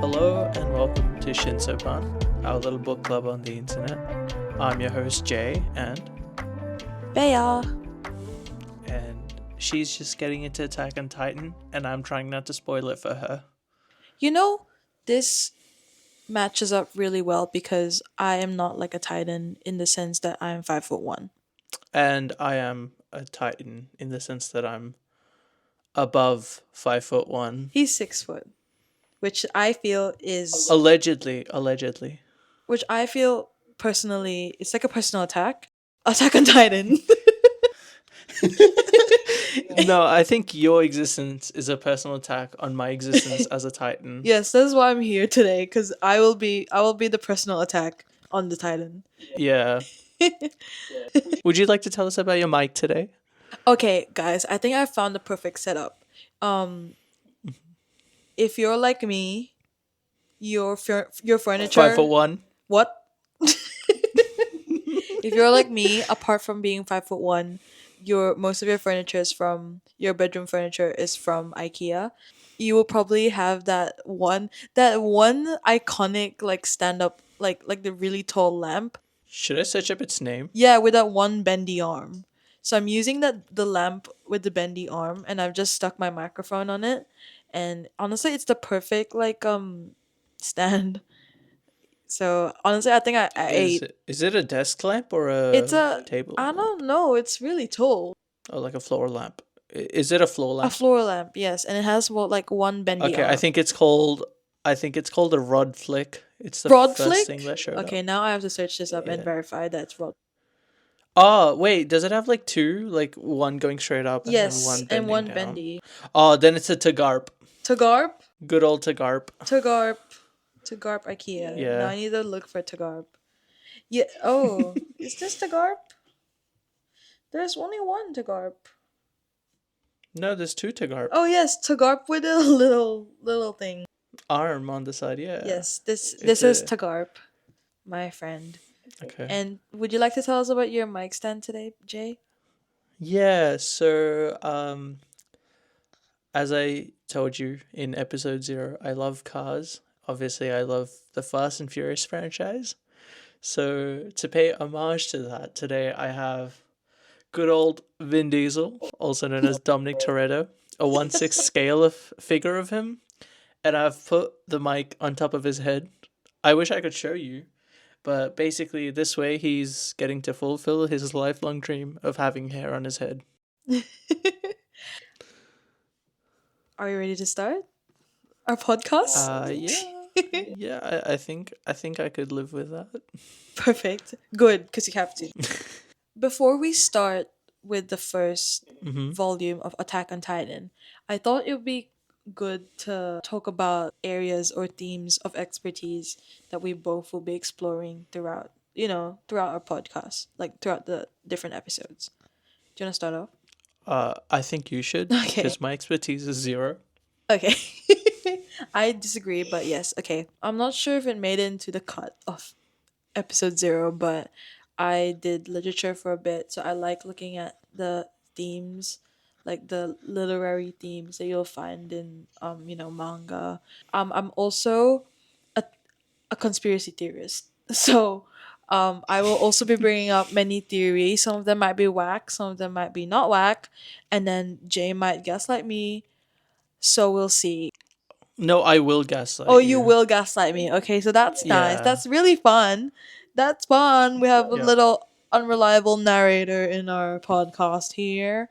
Hello and welcome to Shinsopan, our little book club on the internet. I'm your host Jay, and Bea. she's just getting into Attack on Titan, and I'm trying not to spoil it for her. You know, this matches up really well because I am not like a Titan in the sense that I am 5'1". And I am a Titan in the sense that I'm above 5'1". He's 6 foot, which I feel is Allegedly. which I feel personally it's like a personal attack. Attack on Titan. No, I think your existence is a personal attack on my existence as a Titan. Yes, that's why I'm here today because I will be the personal attack on the Titan. Yeah. Would you like to tell us about your mic today? Okay, guys, I think I found the perfect setup. If you're like me, your furniture 5'1". What? If you're like me, apart from being 5'1", most of your furniture is from your bedroom furniture is from IKEA. You will probably have that one iconic like stand up like the really tall lamp. Should I search up its name? Yeah, with that one bendy arm. So I'm using the lamp with the bendy arm, and I've just stuck my microphone on it. And honestly, it's the perfect stand. So honestly, I think I ate. Is it a desk lamp or a It's a table I lamp? don't know. It's really tall. Oh, like a floor lamp. Is it a floor A lamp? floor lamp, yes, and it has one bendy Okay, arm. I think it's called a rod flick. It's the Rod first flick. thing that showed Okay, up. now I have to search this up and Yeah. verify that's rod. Oh, wait, does it have like two? Like one going straight up and then Yes, one and bending one down? bendy. Oh, then it's a Tagarp. Tagarp. Good old Tagarp. Tagarp IKEA. Yeah. Now I need to look for Tagarp. Yeah. Oh, is this Tagarp? There's only one Tagarp. No, there's two Tagarp. Oh yes, Tagarp with a little thing. Arm on the side, yeah. Yes, this It's is a- Tagarp, my friend. Okay. And would you like to tell us about your mic stand today, Jay? Yeah, so as I told you in episode 0, I love cars. Obviously, I love the Fast and Furious franchise. So to pay homage to that, today I have good old Vin Diesel, also known as Dominic Toretto, a 1/6 scale of figure of him, and I've put the mic on top of his head. I wish I could show you, but basically this way he's getting to fulfill his lifelong dream of having hair on his head. Are you ready to start our podcast? Yeah, I think I could live with that. Perfect. Good, because you have to. Before we start with the first volume of Attack on Titan, I thought it would be good to talk about areas or themes of expertise that we both will be exploring throughout our podcast, like throughout the different episodes. Do you want to start off? I think you should, Okay. because my expertise is 0. Okay. I disagree, but yes, okay. I'm not sure if it made it into the cut of episode 0, but I did literature for a bit, so I like looking at the themes, like the literary themes that you'll find in manga. I'm also a conspiracy theorist. So I will also be bringing up many theories. Some of them might be whack, some of them might be not whack, and then Jay might gaslight me. So we'll see. No, I will gaslight Oh, you. you will gaslight me. Okay, so that's nice. Yeah. That's really fun. That's fun. We have a Yeah. little unreliable narrator in our podcast here.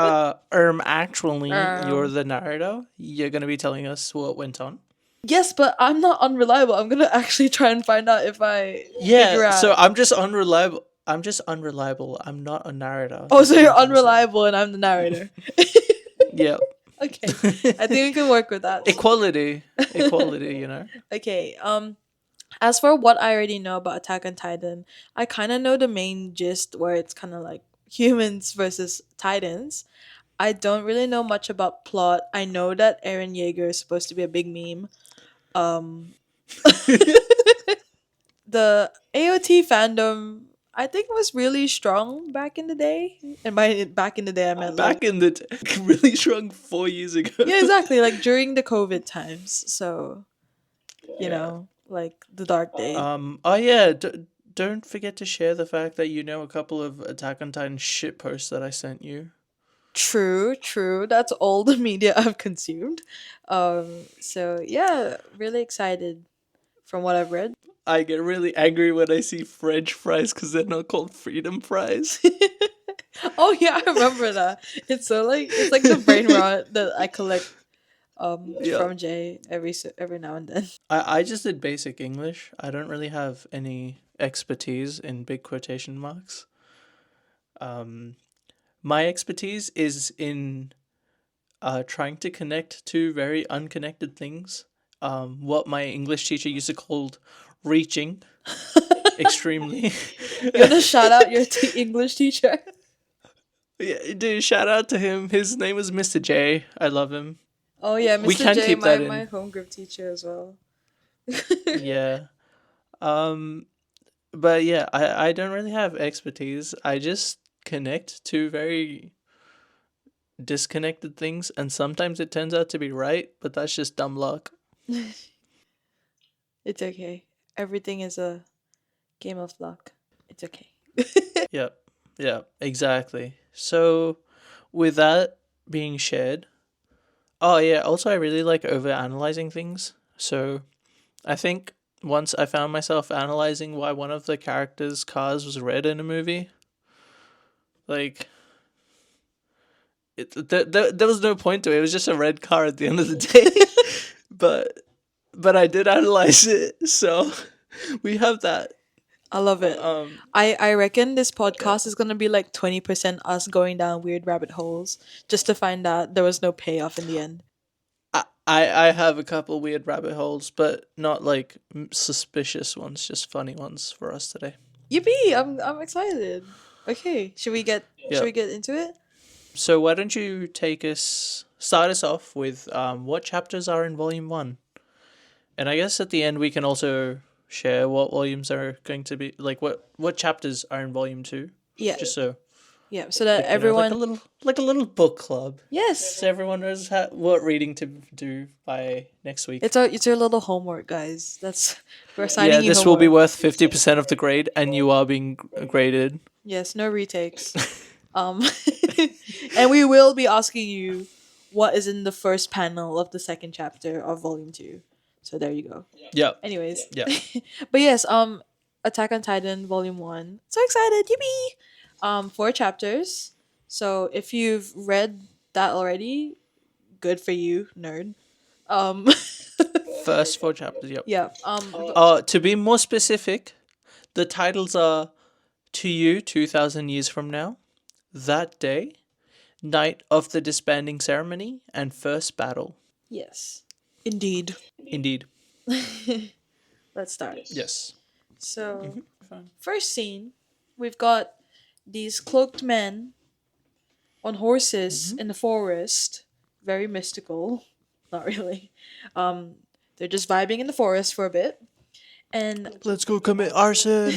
Actually, you're the narrator. You're gonna be telling us what went on. Yes, but I'm not unreliable. I'm gonna actually try and find out if I figure Yeah, out. so I'm just unreliable. I'm not a narrator. Oh, That's so what you're I'm trying to say. unreliable and I'm the narrator. Yeah. Okay, I think we can work with that. Equality, you know. Okay. As for what I already know about Attack on Titan, I kind of know the main gist where it's kind of like humans versus Titans. I don't really know much about plot. I know that Eren Yeager is supposed to be a big meme. The AOT fandom, I think was really strong back in the day. And by back in the day, I meant like Back in the really strong 4 years ago. yeah, exactly, like during the COVID times. So Yeah. like the dark days. Oh yeah. Don't forget to share the fact that you know a couple of Attack on Titan shit posts that I sent you. True, true. That's all the media I've consumed. So yeah, really excited from what I've read. I get really angry when I see French fries because they're not called freedom fries. Oh yeah, I remember that. It's like the brain rot that I collect Yeah. from Jay every now and then. I just did basic English. I don't really have any expertise in big quotation marks. Um, my expertise is in trying to connect two very unconnected things. What my English teacher used to call reaching extremely. You want to shout out your English teacher? Yeah, dude, shout out to him. His name was Mr. J. I love him. Oh yeah, We Mr. can J, keep that my in. home group teacher as well. Yeah. Um, but yeah, I don't really have expertise. I just connect two very disconnected things, and sometimes it turns out to be right, but that's just dumb luck. It's okay. Everything is a game of luck. It's okay. Yep. Yeah, exactly. So, with that being shared, oh yeah, also I really like over analyzing things. So, I think once I found myself analyzing why one of the characters' cars was red in a movie, like there was no point to it. It was just a red car at the end of the day. but but I did analyze it, so we have that. I love it. Um, I reckon this yeah. podcast is gonna be like 20% us going down weird rabbit holes just to find out there was no payoff in the end. I have a couple weird rabbit holes, but not like suspicious ones, just funny ones for us today. Yippee! I'm excited. Okay, should Yeah. we get into it? So why don't you start us off with what chapters are in volume one, and I guess at the end we can also share what volumes are going to be like what chapters are in volume two, Yeah, just so yeah. So that like like everyone, a little book club, yes, so everyone knows what reading to do by next week. it's your little homework, guys. That's we're Yeah, assigning you this will be homework. worth 50% of the grade, and you are being graded. Yes, no retakes. Um, and we will be asking you what is in the first panel of the second chapter of volume two. So there you go. Yeah, Anyways, yeah. but yes, Attack on Titan volume one. So excited, yippee! 4 chapters. So if you've read that already, good for you, nerd. Um, First 4 chapters, yep. yeah. To be more specific, the titles are To You 2000 Years From Now, That Day, Night of the Disbanding Ceremony, and First Battle. Yes, indeed. Indeed. Let's start. Yes. So Fine. first scene, we've got these cloaked men on horses in the forest. Very mystical. Not really. Um, they're just vibing in the forest for a bit. And Let's go commit arson.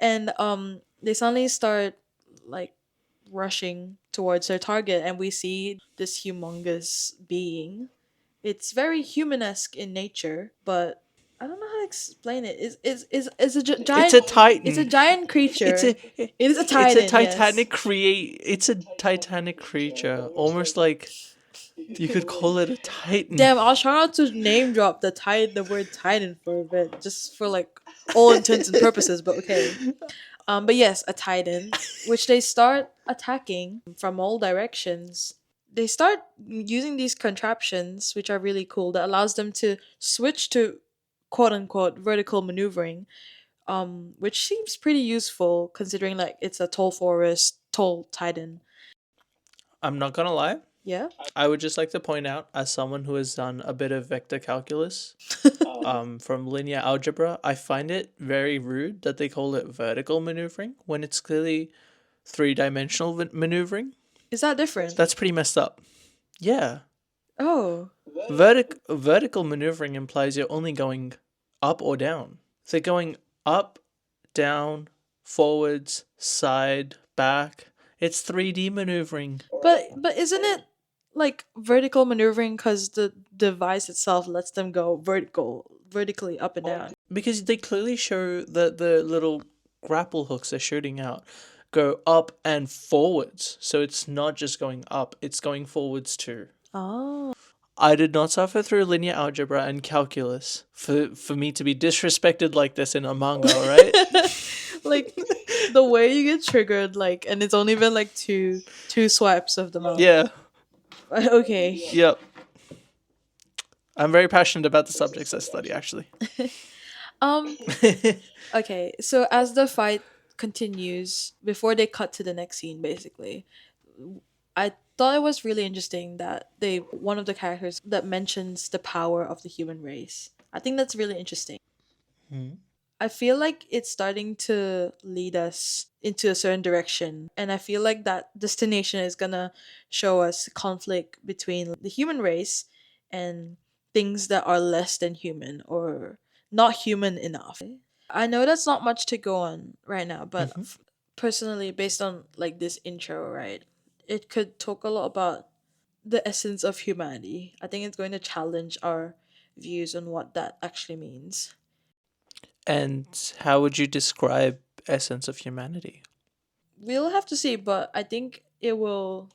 they suddenly start like rushing towards their target, and we see this humongous being. It's very humanesque in nature, but I don't know how to explain it. Is a giant. It's a titan. It's a giant creature. It's a It is a titan. It's a titanic Yes. It's a titanic creature, almost like you could call it a titan. Damn, I'll try not to name drop the word titan for a bit, just for like all intents and purposes. But okay. But yes, a titan, which they start attacking from all directions. They start using these contraptions, which are really cool, that allows them to switch to quote unquote vertical maneuvering, which seems pretty useful considering like it's a tall forest, tall titan. I'm not gonna lie. Yeah. I would just like to point out, as someone who has done a bit of vector calculus, from linear algebra, I find it very rude that they call it vertical maneuvering when it's clearly three-dimensional maneuvering. Is that different? That's pretty messed up. Yeah. Oh. Vertical maneuvering implies you're only going up or down. They're going up down, forwards, side, back. It's 3D maneuvering. But isn't it like vertical maneuvering because the device itself lets them go vertically up and down? Because they clearly show that the little grapple hooks they're shooting out go up and forwards. So it's not just going up, it's going forwards too. Oh. I did not suffer through linear algebra and calculus for me to be disrespected like this in a manga, right? Like the way you get triggered, like, and it's only been like two swipes of the mouse. Yeah, Okay. yep. I'm very passionate about the subjects I study, actually. Um. Okay. So as the fight continues, before they cut to the next scene, basically, I thought it was really interesting that they one of the characters that mentions the power of the human race. I think that's really interesting. Hmm. I feel like it's starting to lead us into a certain direction. And I feel like that destination is gonna show us conflict between the human race and things that are less than human or not human enough. I know that's not much to go on right now, but Hmm. personally, based on like this intro, right, it could talk a lot about the essence of humanity. I think it's going to challenge our views on what that actually means. And how would you describe essence of humanity? We'll have to see, but I think it will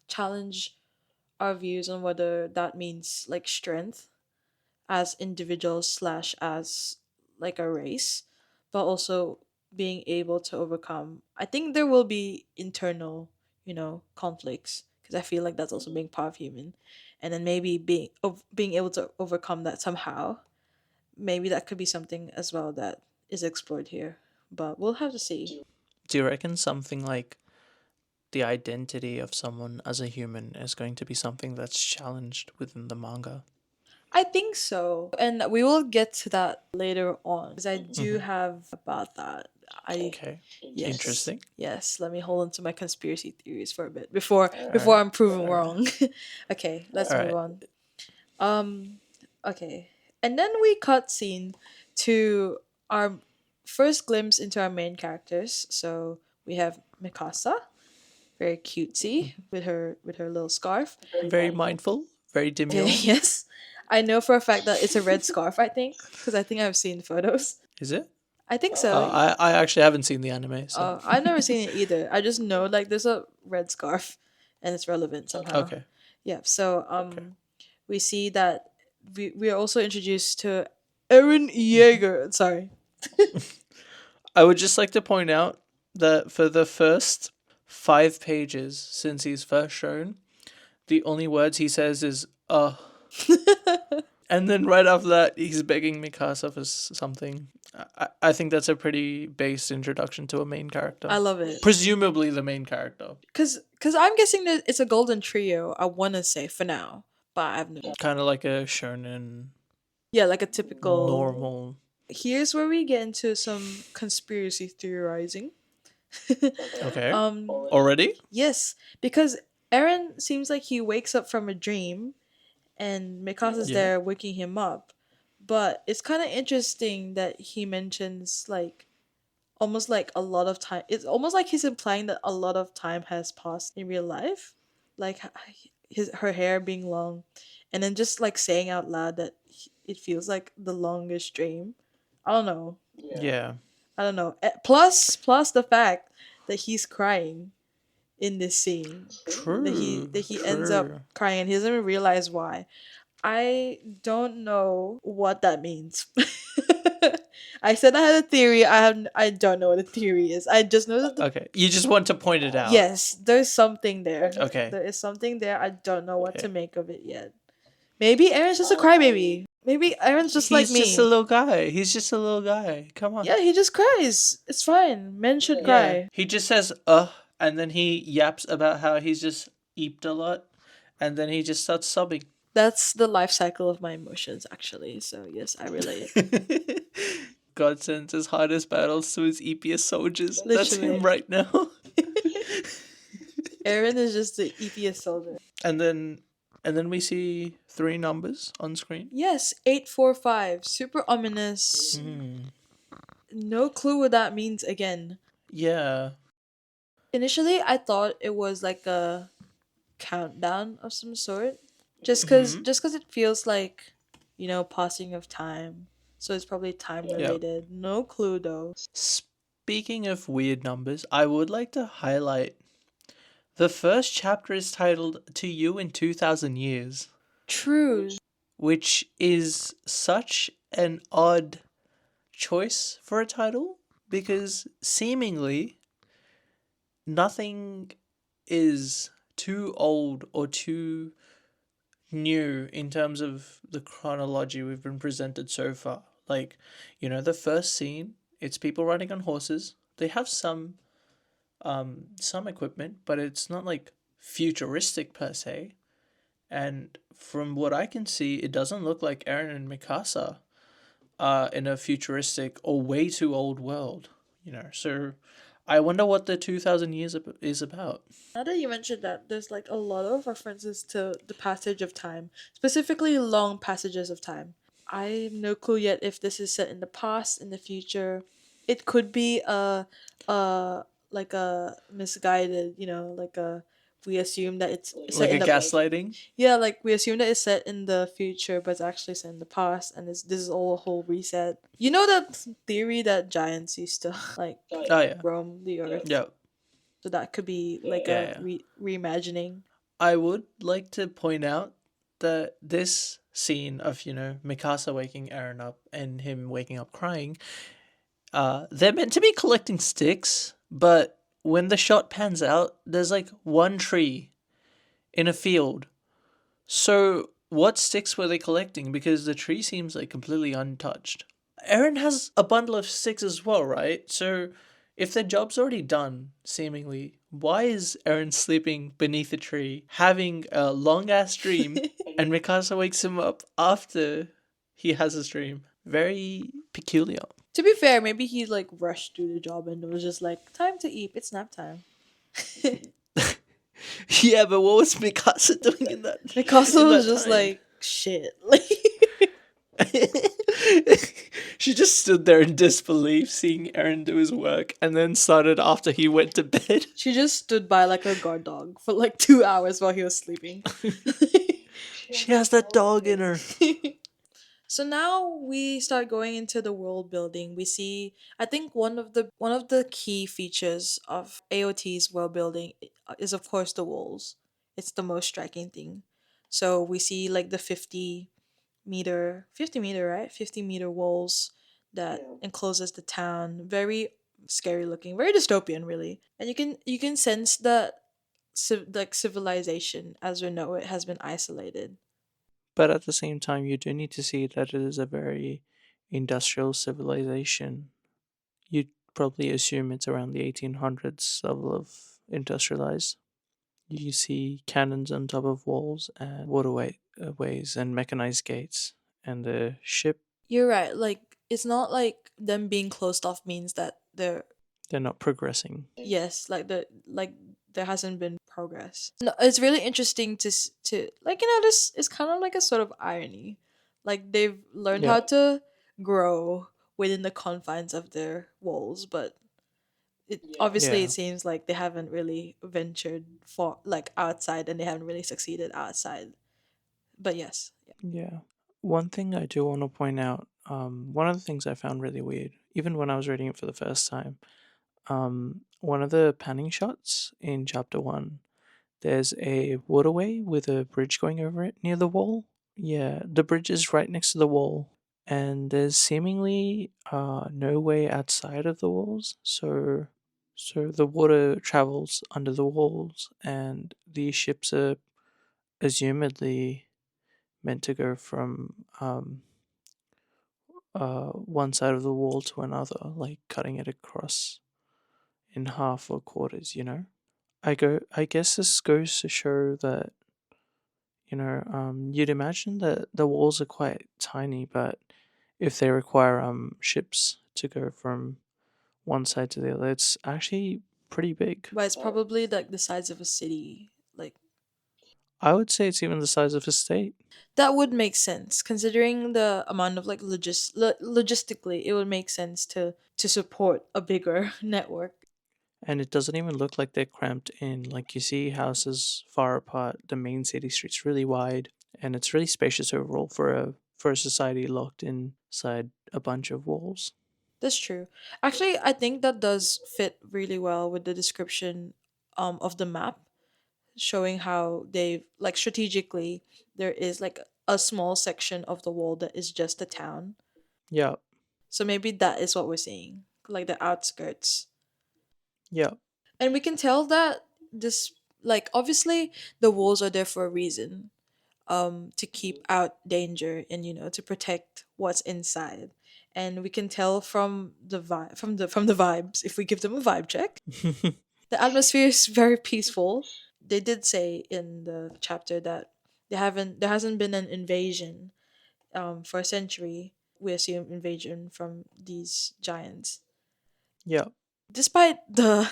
challenge our views on whether that means like strength as individuals slash as like a race, but also being able to overcome. I think there will be internal, conflicts because I feel like that's also being part of human, and then maybe being able to overcome that somehow. Maybe that could be something as well that is explored here, but we'll have to see. Do you reckon something like the identity of someone as a human is going to be something that's challenged within the manga? I think so. And we will get to that later on because I do Hmm. have about that. I Okay, yes. interesting. Yes, let me hold on to my conspiracy theories for a bit before Alright, I'm proven wrong. Okay, let's move alright. on. Um okay. And then we cut scene to our first glimpse into our main characters. So we have Mikasa, very cutesy with her little scarf. Very mindful, very Okay, demure. yes. I know for a fact that it's a red scarf, I think, because I think I've seen photos. Is it? I think so. I actually haven't seen the anime, so I've never seen it either. I just know like there's a red scarf and it's relevant somehow. okay. Yeah, so Okay. we see that we are also introduced to Eren Mhm. Yeager. Sorry. I would just like to point out that for the first 5 pages since he's first shown, the only words he says is and then right after that he's begging Mikasa for something. I think that's a pretty base introduction to a main character. I love it. Presumably the main character. Cause I'm guessing that it's a golden trio, I wanna say for now. But I have no. Kind of like a shonen Yeah, like a typical. normal. Here's where we get into some conspiracy theorizing. Okay. um Already? yes, because Eren seems like he wakes up from a dream and Mikasa's Yeah. there waking him up. But it's kind of interesting that he mentions like almost like a lot of time. It's almost like he's implying that a lot of time has passed in real life, like her hair being long, and then just like saying out loud that it feels like the longest dream. I don't know. Yeah. I don't know. Plus the fact that he's crying in this scene, True. that he ends up True. crying and he doesn't even realize why. I don't know what that means. I said I had a theory. I don't know what a theory is. I just know that Okay. You just want to point it out. yes, there's something there. Okay. There is something there. I don't know what to Okay. make of it yet. Maybe Aaron's just a crybaby. Maybe Aaron's just like He's just a me. little guy. He's just a little guy. Come on. Yeah, he just cries. It's fine. Men should cry. He just says, and then he yaps about how he's just eeped a lot, and then he just starts sobbing. That's the life cycle of my emotions, actually. So yes, I relate. God sends his hardest battles to his eepiest soldiers. That's Literally. him right now. Aaron is just the EPS soldier. and then we see 3 numbers on screen. Yes, 845. Super ominous. Hmm. No clue what that means again. Yeah. Initially, I thought it was like a countdown of some sort. Hmm. Just cause it feels like, passing of time. So it's probably time Yeah. related. No clue though. Speaking of weird numbers, I would like to highlight the first chapter is titled To You in 2000 Years, True. which is such an odd choice for a title because seemingly nothing is too old or too new in terms of the chronology we've been presented so far. Like, the first scene, it's people riding on horses. They have some equipment, but it's not like futuristic per se. And from what I can see, it doesn't look like Eren and Mikasa are in a futuristic or way too old world. So I wonder what the 2000 years is about. Now that you mentioned that, there's like a lot of references to the passage of time, specifically long passages of time. I have no clue yet if this is set in the past, in the future. It could be a like a misguided, like a we assume that it's set Like in a the gaslighting. yeah, like we assume that it's set in the future, but it's actually set in the past, and this is all a whole reset. You know that theory that giants used to like Oh yeah. roam the earth, Yeah. so that could be like Yeah, a yeah. reimagining. I would like to point out that this scene of, Mikasa waking Eren up and him waking up crying, they're meant to be collecting sticks, but when the shot pans out, there's like one tree in a field. So what sticks were they collecting? Because the tree seems like completely untouched. Eren has a bundle of sticks as well, right? So if their job's already done, seemingly, why is Eren sleeping beneath a tree, having a long ass dream, and Mikasa wakes him up after he has his dream? Very peculiar. To be fair, maybe he like rushed through the job and was just like, "Time to eat. It's nap time." Yeah, but what was Mikasa doing in that Mikasa in was that just time? like, "Shit." Like She just stood there in disbelief, seeing Eren do his work, and then started after he went to bed. she just stood by like a guard dog for like 2 hours while he was sleeping. She has that dog in her. So now we start going into the world building. We see, I think one of the key features of AOT's world building is of course the walls. It's the most striking thing. So we see like the 50 meter, right? 50-meter walls that encloses the town. Very scary looking, very dystopian really. And you can sense that like civilization as we know it has been isolated. But at the same time, you do need to see that it is a very industrial civilization. You'd probably assume it's around the 1800s level of industrialized. You see cannons on top of walls and ways and mechanized gates and the ship. You're right. Like it's not like them being closed off means that they're They're not progressing. yes, like there hasn't been progress. No, it's really interesting to like this is kind of like a sort of irony. Like they've learned Yeah, how to grow within the confines of their walls, but obviously it yeah, seems like they haven't really ventured for like outside and they haven't really succeeded outside. But yes. yeah. One thing I do want to point out, one of the things I found really weird, even when I was reading it for the first time, one of the panning shots in chapter one, there's a waterway with a bridge going over it near the wall. Yeah, the bridge is right next to the wall, and there's seemingly no way outside of the walls. So the water travels under the walls, and these ships are assumedly meant to go from one side of the wall to another, like cutting it across in half or quarters. I guess this goes to show that you'd imagine that the walls are quite tiny, but if they require ships to go from one side to the other, it's actually pretty big. But it's probably like the size of a city. Like I would say it's even the size of a state. That would make sense considering the amount of like logistically it would make sense to support a bigger network. And it doesn't even look like they're cramped in. Like you see houses far apart, the main city street's really wide, and it's really spacious overall for a society locked inside a bunch of walls. That's true. Actually, I think that does fit really well with the description of the map, showing how they've like strategically there is like a small section of the wall that is just a town. Yeah, So maybe that is what we're seeing, like the outskirts. yeah. And we can tell that this, like, obviously the walls are there for a reason, to keep out danger and to protect what's inside. And we can tell from the vibe, from the vibes, if we give them a vibe check, the atmosphere is very peaceful. They did say in the chapter that there hasn't been an invasion for a century. We assume invasion from these giants, Yeah. despite the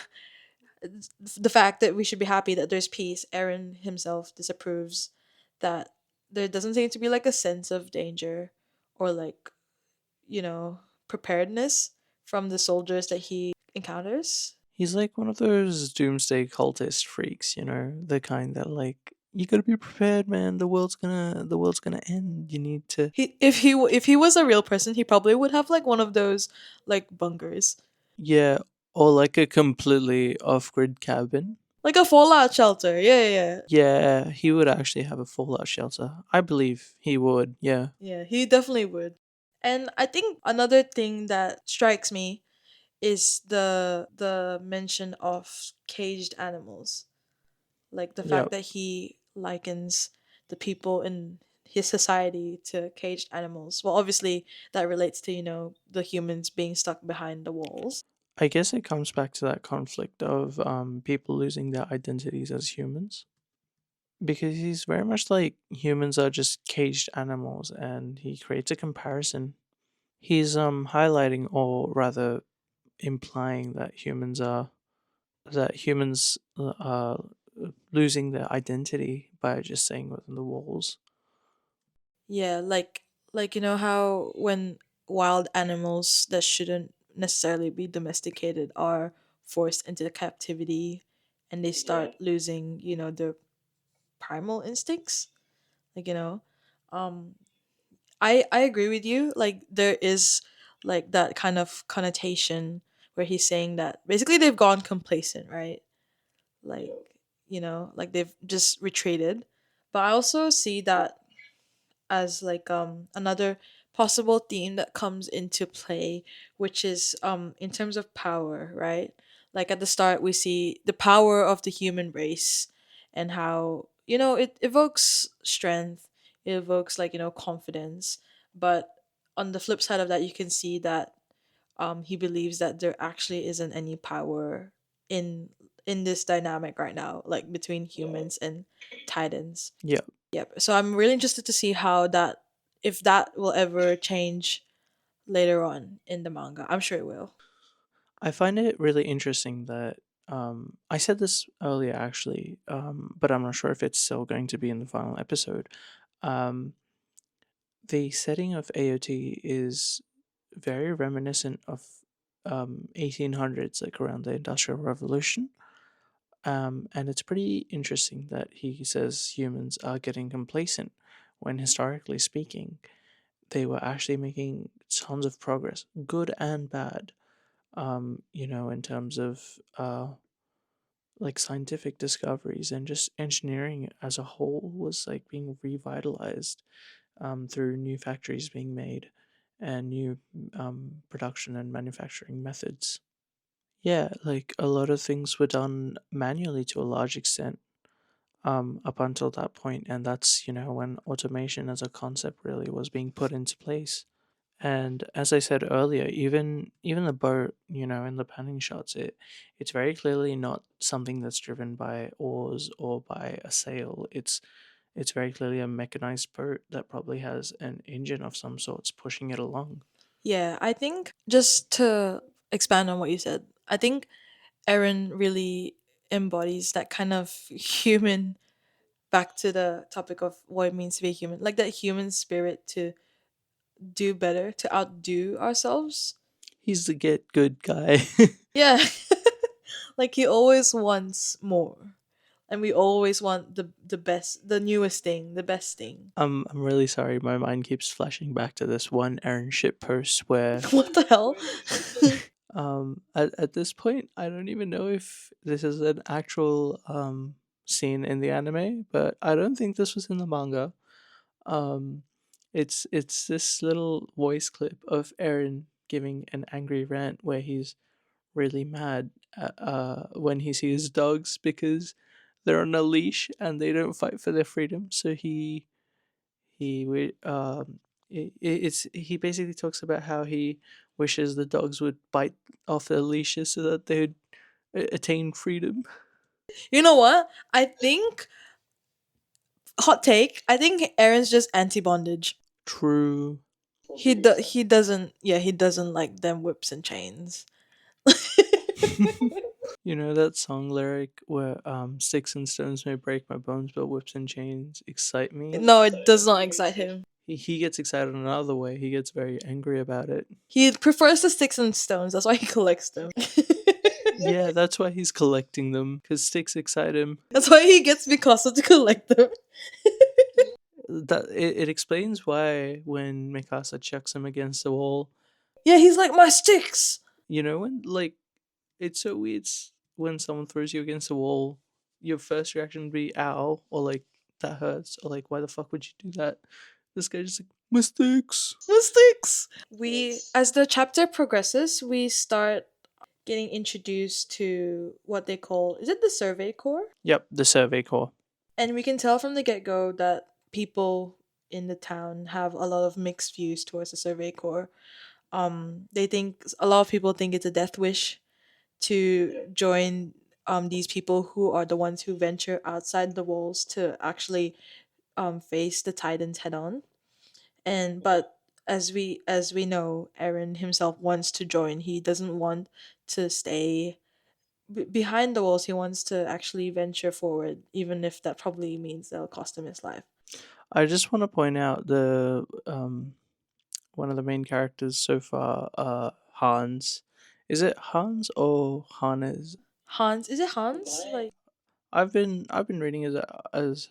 fact that we should be happy that there's peace. Aaron himself disapproves that there doesn't seem to be like a sense of danger or like, you know, preparedness from the soldiers that he encounters. He's like one of those doomsday cultist freaks, the kind that like you gotta be prepared, man. The world's gonna end. You need to. If he was a real person, he probably would have like one of those like bunkers, Yeah, or like a completely off-grid cabin. like a fallout shelter. Yeah, yeah, yeah. Yeah, he would actually have a fallout shelter. I believe he would. Yeah. Yeah, he definitely would. And I think another thing that strikes me is the mention of caged animals, like the Yeah. fact that he likens the people in his society to caged animals. Well, obviously that relates to the humans being stuck behind the walls. I guess it comes back to that conflict of people losing their identities as humans. Because he's very much like humans are just caged animals, and he creates a comparison. He's highlighting, or rather implying, that humans are losing their identity by just staying within the walls. Yeah, like how when wild animals that shouldn't necessarily be domesticated are forced into captivity and they start losing their primal instincts, like um I agree with you. Like there is like that kind of connotation where he's saying that basically they've gone complacent, right? Like like they've just retreated. But I also see that as like another possible theme that comes into play, which is in terms of power, right? Like at the start we see the power of the human race and how it evokes strength, it evokes like confidence. But on the flip side of that, you can see that he believes that there actually isn't any power in in this dynamic right now, like between humans and titans. Yeah, Yep. So I'm really interested to see how that, if that will ever change later on in the manga. I'm sure it will. I find it really interesting that I said this earlier actually, but I'm not sure if it's still going to be in the final episode. Um, the setting of AOT is very reminiscent of 1800s, like around the Industrial Revolution. And it's pretty interesting that he says humans are getting complacent when historically speaking, they were actually making tons of progress, good and bad. In terms of like scientific discoveries and just engineering as a whole was like being revitalized through new factories being made and new production and manufacturing methods. Yeah, like a lot of things were done manually to a large extent up until that point, and that's when automation as a concept really was being put into place. And as I said earlier, even the boat, in the panning shots, it's very clearly not something that's driven by oars or by a sail. It's very clearly a mechanized boat that probably has an engine of some sorts pushing it along. Yeah, I think just to expand on what you said, I think Aaron really embodies that kind of human back to the topic of what it means to be human, like that human spirit to do better, to outdo ourselves. He's the get good guy. Yeah. Like he always wants more. And we always want the best, the newest thing, the best thing. I'm really sorry. My mind keeps flashing back to this one Aaron shit post where What the hell? at this point I don't even know if this is an actual scene in the anime, but I don't think this was in the manga. Um it's this little voice clip of Aaron giving an angry rant where he's really mad when he sees dogs because they're on a leash and they don't fight for their freedom. So it's he basically talks about how he wishes the dogs would bite off their leashes so that they would attain freedom. You know what? I think, hot take, I think Aaron's just anti-bondage. True. He doesn't, yeah, he doesn't like them whips and chains. You know that song lyric where sticks and stones may break my bones, but whips and chains excite me. No, it does not excite him. He gets excited another way. He gets very angry about it. He prefers the sticks and stones. That's why he collects them. Yeah, that's why he's collecting them, because sticks excite him. That's why he gets Mikasa to collect them. It explains why when Mikasa chucks him against the wall, Yeah, he's like, my sticks. you know, when like it's so weird when someone throws you against the wall, your first reaction would be ow, or like that hurts, or like why the fuck would you do that? This guy just like mistakes. My sticks. We, as the chapter progresses, we start getting introduced to what they call, is it the Survey Corps? Yep, the Survey Corps. And we can tell from the get go that people in the town have a lot of mixed views towards the Survey Corps. They think, a lot of people think it's a death wish to join these people who are the ones who venture outside the walls to actually face the Titans head on. And but as we know, Aaron himself wants to join. He doesn't want to stay behind the walls. He wants to actually venture forward, even if that probably means that'll cost him his life. I just want to point out the one of the main characters so far, Hans. Is it Hans or Hannes? Hans, is it Hans? Like, I've been reading it as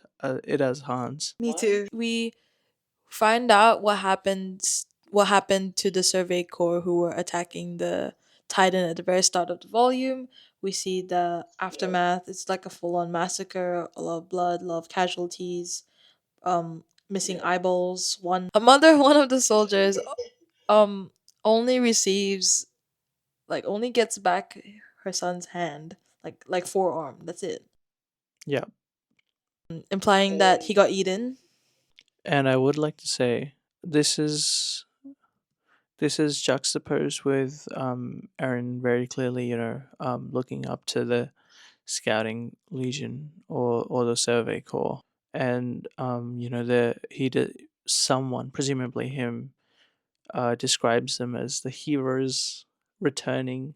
Hans. me too. We find out what happened to the Survey Corps who were attacking the Titan at the very start of the volume. We see the aftermath. It's like a full-on massacre, a lot of blood, a lot of casualties, missing eyeballs. One of the soldiers um only receives, like, only gets back her son's hand, like forearm. That's it. Yeah, Implying that he got eaten. and I would like to say this is this is juxtaposed with Aaron very clearly, looking up to the Scouting Legion or the Survey Corps, and the he did someone, presumably him, describes them as the heroes returning,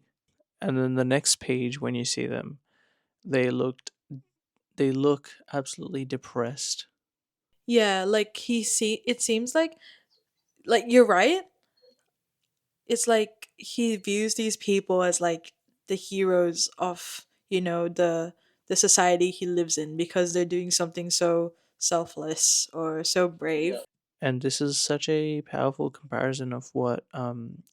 and then the next page when you see them, they looked they look absolutely depressed. Yeah, like it seems like you're right. It's like he views these people as like the heroes of, the society he lives in, because they're doing something so selfless or so brave. And this is such a powerful comparison of what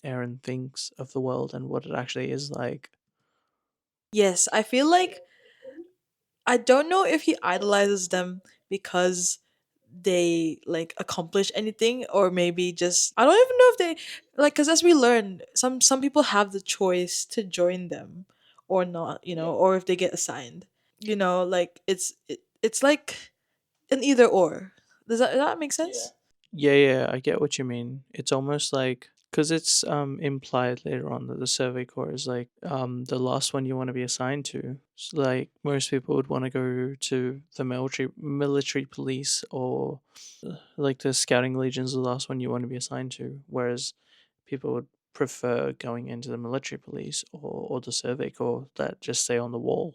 Aaron thinks of the world and what it actually is like. Yes, I feel like, I don't know if he idolizes them because they like accomplish anything, or maybe just, I don't even know if they, like, because as we learn, some people have the choice to join them or not, or if they get assigned. Like it's like an either or. Does that make sense? Yeah, yeah, I get what you mean. It's almost like because it's implied later on that the Survey Corps is like the last one you want to be assigned to. So, like most people would want to go to the military police, or like the Scouting Legion's the last one you want to be assigned to, whereas people would prefer going into the military police or the Survey Corps that just stay on the wall.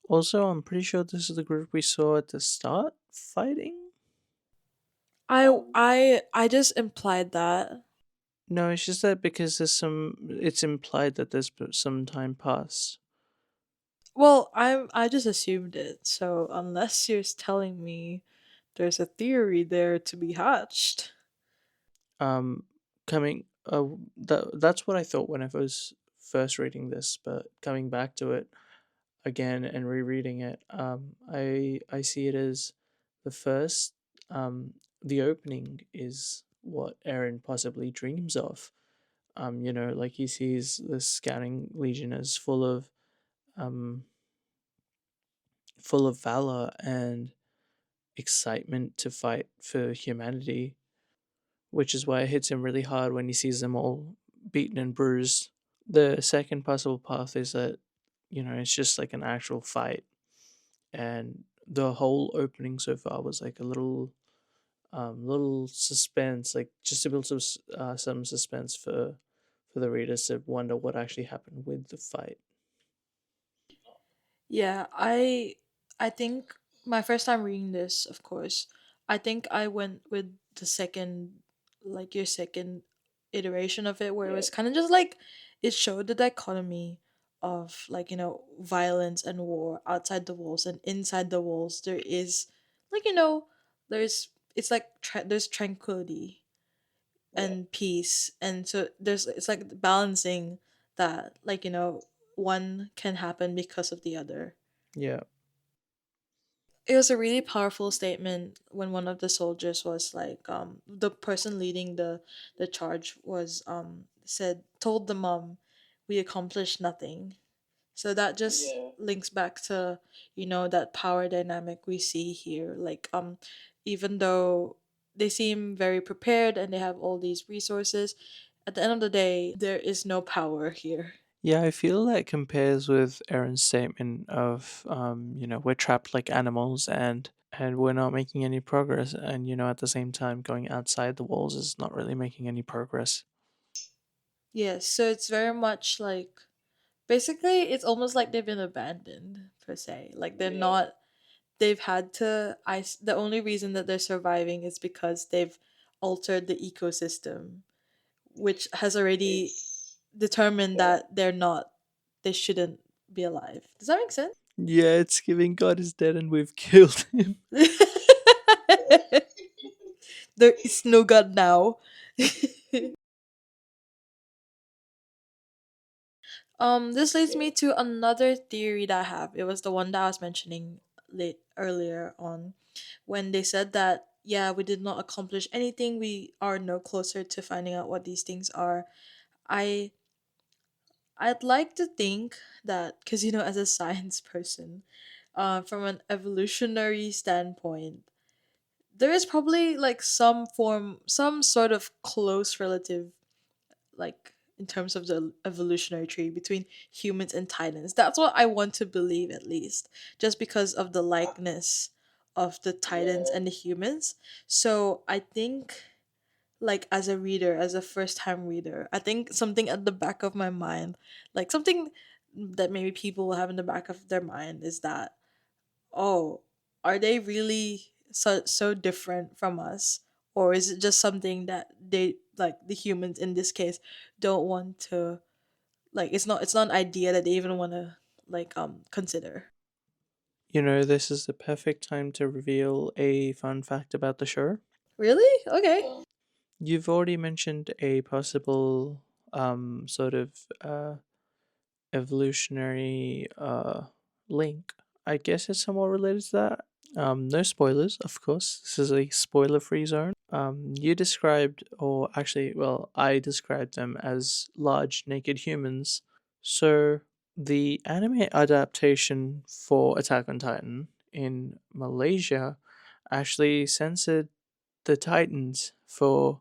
Also, I'm pretty sure this is the group we saw at the start fighting. I just implied that. No, it's just that because it's implied that there's some time passed. Well, I just assumed it. So unless you're telling me there's a theory there to be hatched. Um, coming, that's what I thought when I was first reading this, but coming back to it again and rereading it, I see it as the first, the opening is what Aaron possibly dreams of. Like he sees the scouting legion as um, full of valor and excitement to fight for humanity, which is why it hits him really hard when he sees them all beaten and bruised. The second possible path is that, it's just like an actual fight, and the whole opening so far was like a little suspense, like just to build some suspense for the readers to wonder what actually happened with the fight. Yeah, I think my first time reading this, of course, I think I went with the second, like your second iteration of it, where it was kind of just like it showed the dichotomy of, like, violence and war outside the walls, and inside the walls there is, like, there's it's like there's tranquility and peace, and so there's it's like balancing that, like, one can happen because of the other. Yeah. It was a really powerful statement when one of the soldiers was like, the person leading the charge was, said told the mom, we accomplished nothing. So that just, yeah, links back to, that power dynamic we see here. Like, even though they seem very prepared and they have all these resources, at the end of the day there is no power here. Yeah, I feel that compares with Aaron's statement of, we're trapped like animals and we're not making any progress. And, at the same time, going outside the walls is not really making any progress. Yes, so it's very much like, basically it's almost like they've been abandoned per se. Like, they're, yeah, not, they've had to the only reason that they're surviving is because they've altered the ecosystem, which has already determined that they shouldn't be alive. Does that make sense? Yeah, it's giving God is dead and we've killed him. There is no god now. This leads me to another theory that I have. It was the one that I was mentioning late earlier on, when they said that, yeah, we did not accomplish anything. We are no closer to finding out what these things are. I I'd like to think that, because, as a science person, from an evolutionary standpoint, there is probably like some sort of close relative, like, in terms of the evolutionary tree between humans and titans. That's what I want to believe, at least, just because of the likeness of the titans and the humans. So I think, like, as a reader, as a first time reader, I think something at the back of my mind, like something that maybe people will have in the back of their mind, is that, oh, are they really so different from us, or is it just something that they, like, the humans in this case, don't want to, like, it's not an idea that they even want to, like, consider. This is the perfect time to reveal a fun fact about the show. Really? Okay. You've already mentioned a possible sort of evolutionary link. I guess it's somewhat related to that. No spoilers, of course. This is a spoiler free zone. You described, or actually, well, I described them as large naked humans. So, the anime adaptation for Attack on Titan in Malaysia actually censored the Titans for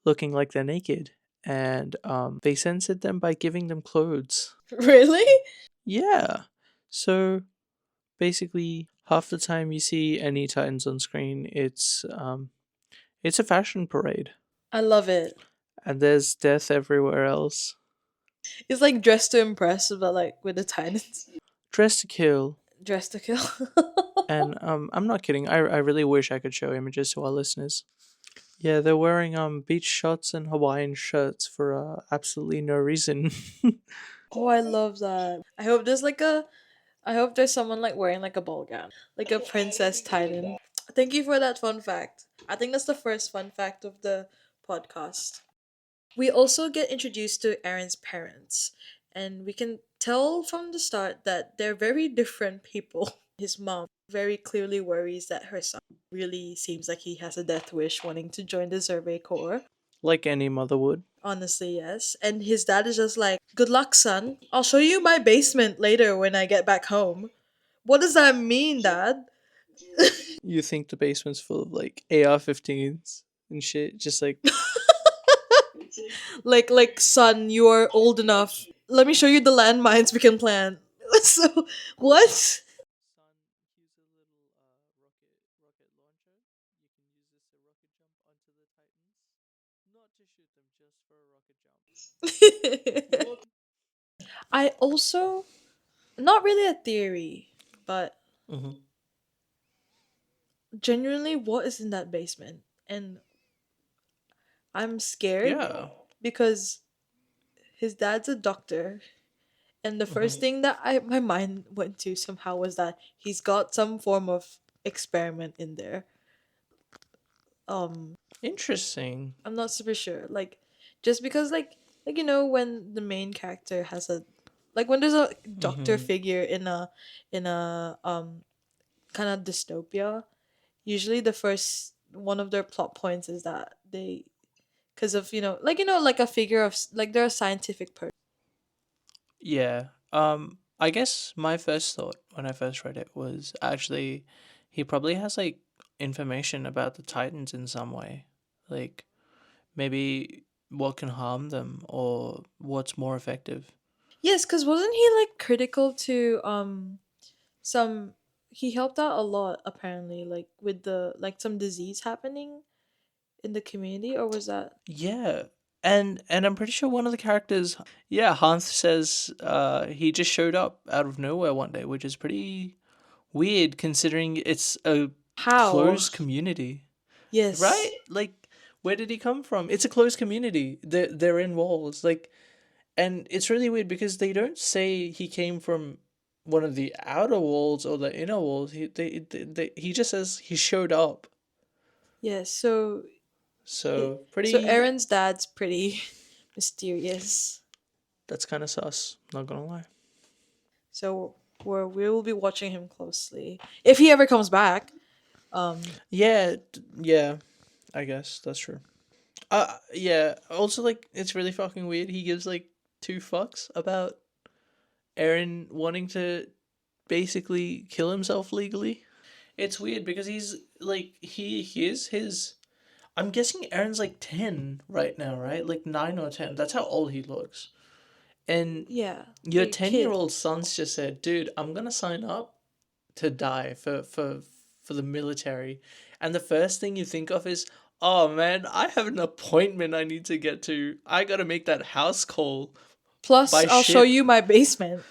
looking like they're naked. And they censored them by giving them clothes. Really? Yeah. So basically, half the time you see any Titans on screen, it's a fashion parade, I love it. and there's death everywhere else. It's like Dress to Impress, but like with the titans. Dress to kill. Dress to Kill. And I'm not kidding. I really wish I could show images to our listeners. Yeah, they're wearing beach shorts and Hawaiian shirts for absolutely no reason. Oh, I love that. I hope there's someone like wearing like a ball gown, like a princess titan. Thank you for that fun fact. I think that's the first fun fact of the podcast. We also get introduced to Aaron's parents, and we can tell from the start that they're very different people. His mom very clearly worries that her son really seems like he has a death wish wanting to join the Survey Corps. Like any mother would. Honestly, yes. And his dad is just like, "Good luck, son. I'll show you my basement later when I get back home." What does that mean, dad? You think the basement's full of like AR-15s and shit, just like Like, son, you are old enough. Let me show you the landmines we can plant. So, what? I also, not really a theory, but Mhm. genuinely, what is in that basement? And I'm scared Yeah. because his dad's a doctor. And the first Mhm. thing that my mind went to somehow was that he's got some form of experiment in there. Um, Interesting. I'm not super sure. Like, just because like you know when the main character has a like when there's a doctor Mhm. figure in a kind of dystopia, usually the first one of their plot points is that they because of like a figure of like they're a scientific person. Yeah. I guess my first thought when I first read it was actually he probably has like information about the Titans in some way. Like maybe what can harm them or what's more effective. Yes, because wasn't he like critical to some he helped out a lot apparently like with the like some disease happening in the community, or was that Yeah. And I'm pretty sure one of the characters, yeah, Hans says he just showed up out of nowhere one day, which is pretty weird considering it's a how? closed community. Yes. Right? Like, where did he come from? It's a closed community. They're in walls. Like, and it's really weird because they don't say he came from one of the outer walls or the inner walls. He just says he showed up. Yes, so So so pretty. Aaron's dad's pretty mysterious. That's kind of sus. Not gonna lie. So we will be watching him closely if he ever comes back. Yeah, yeah. I guess that's true. Yeah. Also, like, it's really fucking weird. He gives like two fucks about Aaron wanting to basically kill himself legally. It's weird because he's like he is his. I'm guessing Aaron's like 10 right now, right? Like 9 or 10. That's how old he looks. And Yeah, your like a 10-year kid. old son's just said, "Dude, I'm going to sign up to die for the military." And the first thing you think of is, "Oh man, I have an appointment I need to get to. I got to make that house call Plus, by I'll show ship, you my basement.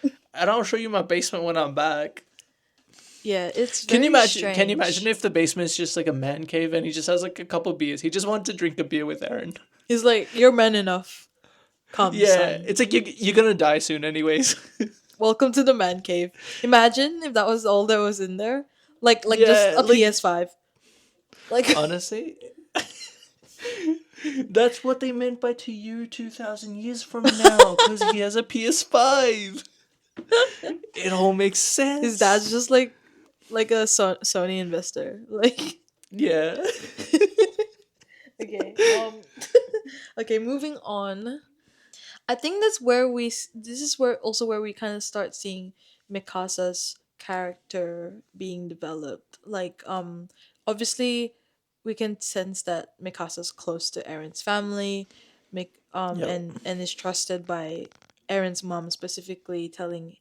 and I'll show you my basement when I'm back." Yeah, it's Can you very imagine? Can you imagine strange. if the basement's just like a man cave and he just has like a couple beers? He just wanted to drink a beer with Aaron. He's like, "You're man enough. Come, Yeah, son. it's like you're gonna die soon, anyways. Welcome to the man cave." Imagine if that was all that was in there. Like just Yeah, a like PS5. Like honestly, that's what they meant by to you 2,000 years from now, because he has a PS5. It all makes his dad's sense. just like a Sony investor. Like Yeah. okay. Okay, moving on. I think that's where this is where also where we kind of start seeing Mikasa's character being developed. Like obviously we can sense that Mikasa's close to Aaron's family, Yep. and is trusted by Aaron's mom specifically telling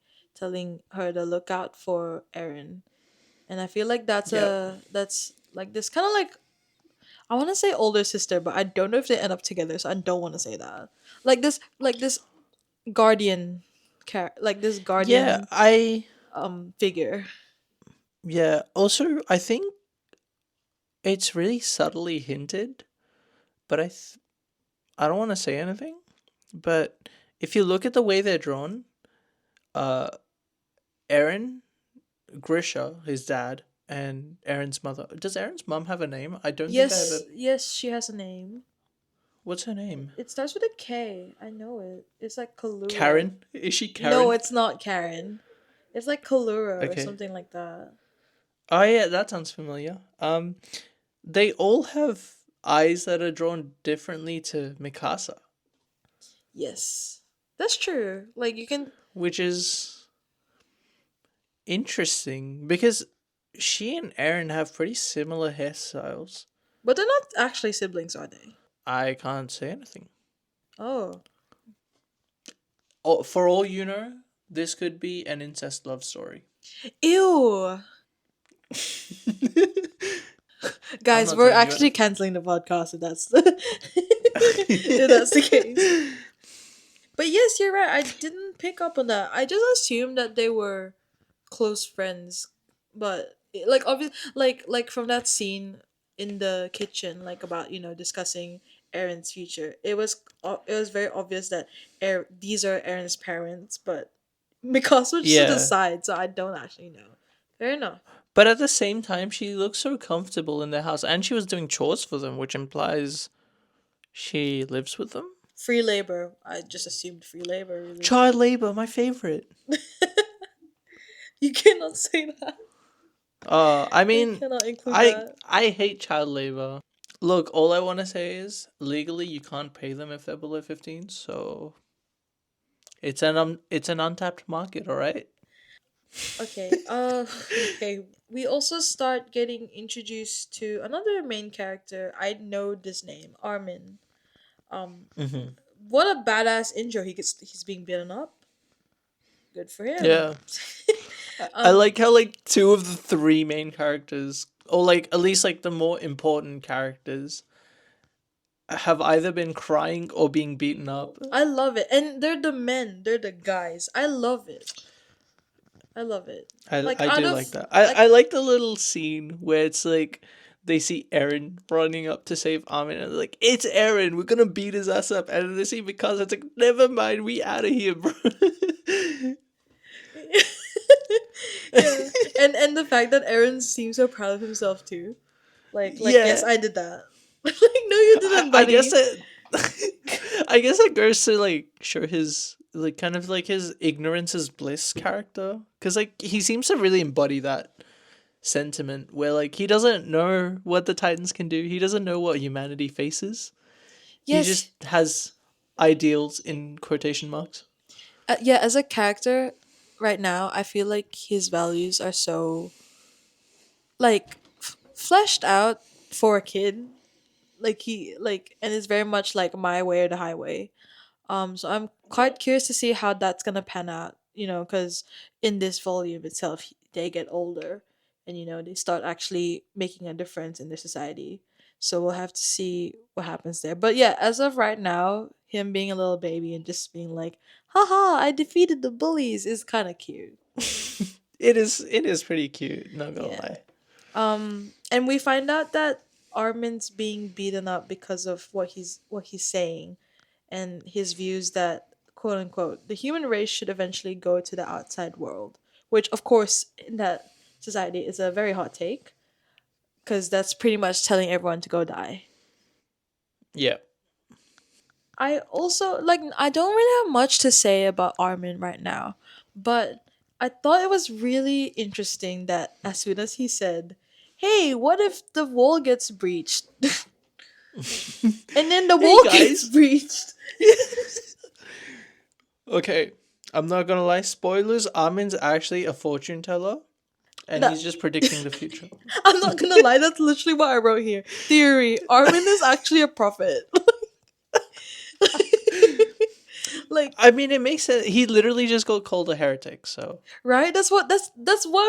her to look out for Aaron. And I feel like Yep. that's like this kind of like I want to say older sister, but I don't know if they end up together, so I don't want to say that. Like this guardian like this Yeah, guardian. figure. Yeah. Also, I think it's really subtly hinted, but I don't want to say anything. But if you look at the way they're drawn, uh, Aaron, Grisha, his dad, and Aaron's mother. Does Aaron's mom have a name? I don't think I have a. Yes, yes, she has a name. What's her name? It starts with a K. I know it. It's like Kalura. Karen? Is she No, Karen? it's not Karen. It's like Kalura or Okay. something like that. Oh yeah, that sounds familiar. They all have eyes that are drawn differently to Mikasa, Yes. That's true. Like you can which is interesting because she and Aaron have pretty similar hairstyles. but they're not actually siblings, are they? I can't say anything. Oh. Oh, for all you know, this could be an incest love story. Ew. I'm Guys, not we're telling you actually anything. canceling the podcast if that's the if that's the case. But yes, you're right. I didn't pick up on that. I just assumed that they were close friends. But like obvious like from that scene in the kitchen like about, discussing Aaron's future. It was very obvious that these are Aaron's parents, but because was just to the Yeah. side, so I don't actually know. Fair enough. But at the same time, she looks so comfortable in their house, and she was doing chores for them, which implies she lives with them. Free labor. I just assumed free labor really. Child labor, my favorite. You cannot say that. I You mean, cannot include I that. I hate child labor. Look, all I want to say is legally you can't pay them if they're below 15, so it's an untapped market, all right? Okay. Okay. We also start getting introduced to another main character. I know this name, Armin. Um, Mhm. what a badass intro. He's being beaten up. Good for him. Yeah. I um, like how like two of the three main characters, or like at least like the more important characters, have either been crying or being beaten up. I love it, and they're the men. They're the guys. I love it. I love it. Like I out do like of that. like I like the little scene where it's like they see Aaron running up to save Armin and they're like, it's Aaron, we're gonna beat his ass up. And then they see because it's like, never mind, we out of here, bro. yeah, and the fact that Aaron seems so proud of himself too. Like yes, Yeah. I did that. Like no, you didn't, I guess buddy. that I guess that goes to like show his like kind of like his ignorance is bliss character, because like he seems to really embody that sentiment where like he doesn't know what the Titans can do, he doesn't know what humanity faces, he Yes, just has ideals in quotation marks. yeah. As a character, right now, I feel like his values are so like fleshed out for a kid. Like and it's very much like my way or the highway. So I'm quite curious to see how that's gonna pan out. Because in this volume itself, they get older, and they start actually making a difference in their society. So we'll have to see what happens there. But yeah, as of right now, him being a little baby and just being like, "Haha, I defeated the bullies," is kind of cute. It is pretty cute, not gonna Yeah. lie. And we find out that Armin's being beaten up because of what he's saying, and his views that quote unquote the human race should eventually go to the outside world, which of course in that society is a very hot take because that's pretty much telling everyone to go die. Yeah. I also I don't really have much to say about Armin right now, but I thought it was really interesting that as soon as he said, "Hey, what if the wall gets breached?" and then the Hey wall gets guys. breached. Okay, I'm not gonna lie, spoilers, Armin's actually a fortune teller and That, he's just predicting the future. I'm not gonna lie, that's literally what I wrote here. Theory: Armin is actually a prophet. like I mean, it makes sense. He literally just got called a heretic, so right, that's what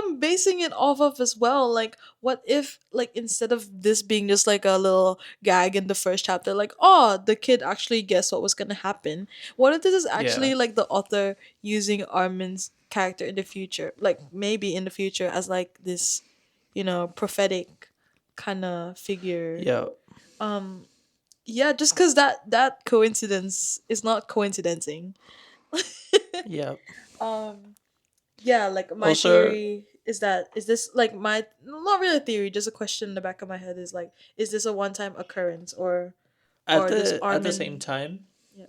I'm basing it off of as well. Like what if instead of this being just like a little gag in the first chapter, like oh the kid actually guessed what was gonna happen, what if this is yeah. actually like the author using Armin's character in the future, like maybe in the future as like this, prophetic kind of figure. Yeah, Um, yeah, just because that coincidence is not coinciding. yeah. um, yeah, like my Also, theory is that is this like my not really a theory, just a question in the back of my head is like, is this a one time occurrence or this at the same Armin? time, Yeah.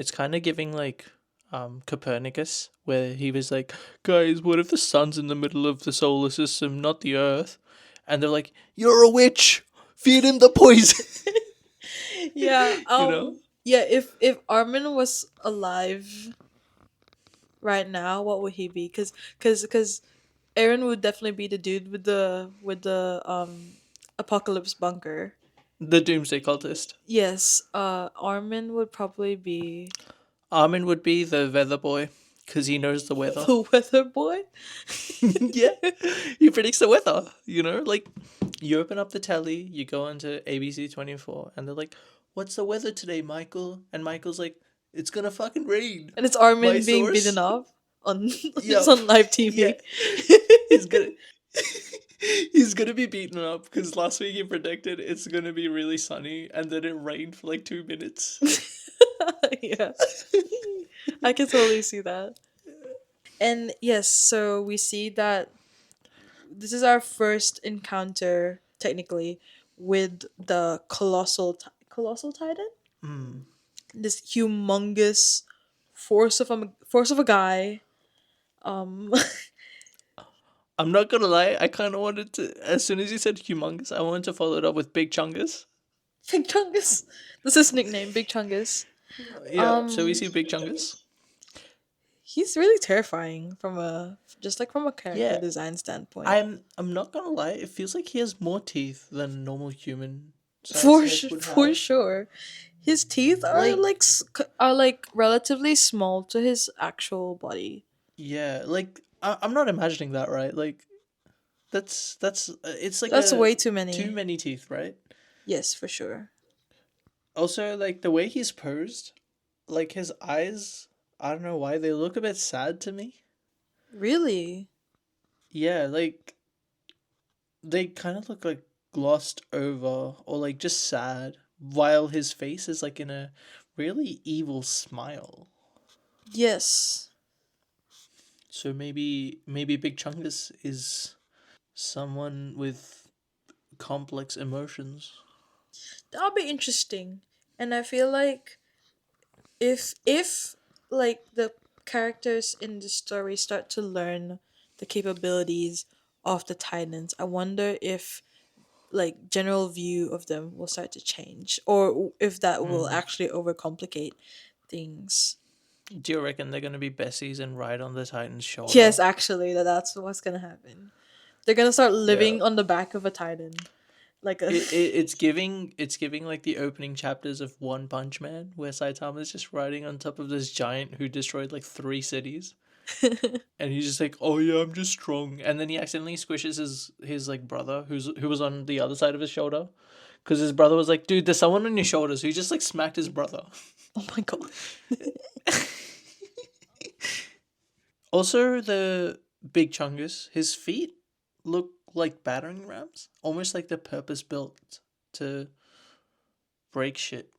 it's kind of giving like Copernicus, where he was like, guys, what if the sun's in the middle of the solar system, not the Earth? And they're like, you're a witch. Feed him the poison. Yeah. you know? Yeah. If Armin was alive right now, what would he be? Because Aaron would definitely be the dude with the apocalypse bunker. The doomsday cultist. Yes. Armin would probably be Armin would be the weather boy because he knows the weather. the weather boy. Yeah, he predicts the weather. Like you open up the telly, you go onto ABC 24, and they're like, "What's the weather today, Michael?" And Michael's like, "It's gonna fucking rain." And it's My Armin being beaten source. up on just Yep. on live Yeah. TV. He's gonna. He's gonna be beaten up because last week he predicted it's gonna be really sunny, and then it rained for like 2 minutes. Yeah, I can totally see that. And yes, so we see that this is our first encounter, technically, with the colossal titan. Mm. This humongous force of a guy. Um, I'm not gonna lie, I kind of wanted to. As soon as you said humongous, I wanted to follow it up with Big Chungus. Big Chungus. This is his nickname, Big Chungus. Yeah, so we Um, see Big Chungus. he's really terrifying from a character Yeah, design standpoint. I'm not gonna lie. It feels like he has more teeth than normal human size head would For have. sure. His teeth are Like, like are like relatively small to his actual body. yeah, like I'm not imagining that right. Like that's it's like That's a way too too many. many teeth, right? Yes, for sure. Also, like the way he's posed, like his eyes. I don't know why they look a bit sad to me. Really? Yeah, like they kind of look like glossed over or like just sad, while his face is like in a really evil smile. Yes. So maybe Big Chungus is someone with complex emotions. That'll be interesting. And I feel like if like the characters in the story start to learn the capabilities of the Titans, I wonder if like general view of them will start to change or if that will Mm. actually overcomplicate things. Do you reckon they're gonna be Bessies and ride on the Titan's shoulder? Yes, actually, that's what's gonna happen. They're gonna start Yeah. living on the back of a Titan, like a It's giving like the opening chapters of One Punch Man, where Saitama's just riding on top of this giant who destroyed like 3 cities. And he's just like, "Oh yeah, I'm just strong." And then he accidentally squishes his like brother, who was on the other side of his shoulder, because his brother was like, "Dude, there's someone on your shoulder." So he just like smacked his brother. oh my god. Also, the Big Chungus, his feet look like battering rams, almost like they're purpose built to break shit.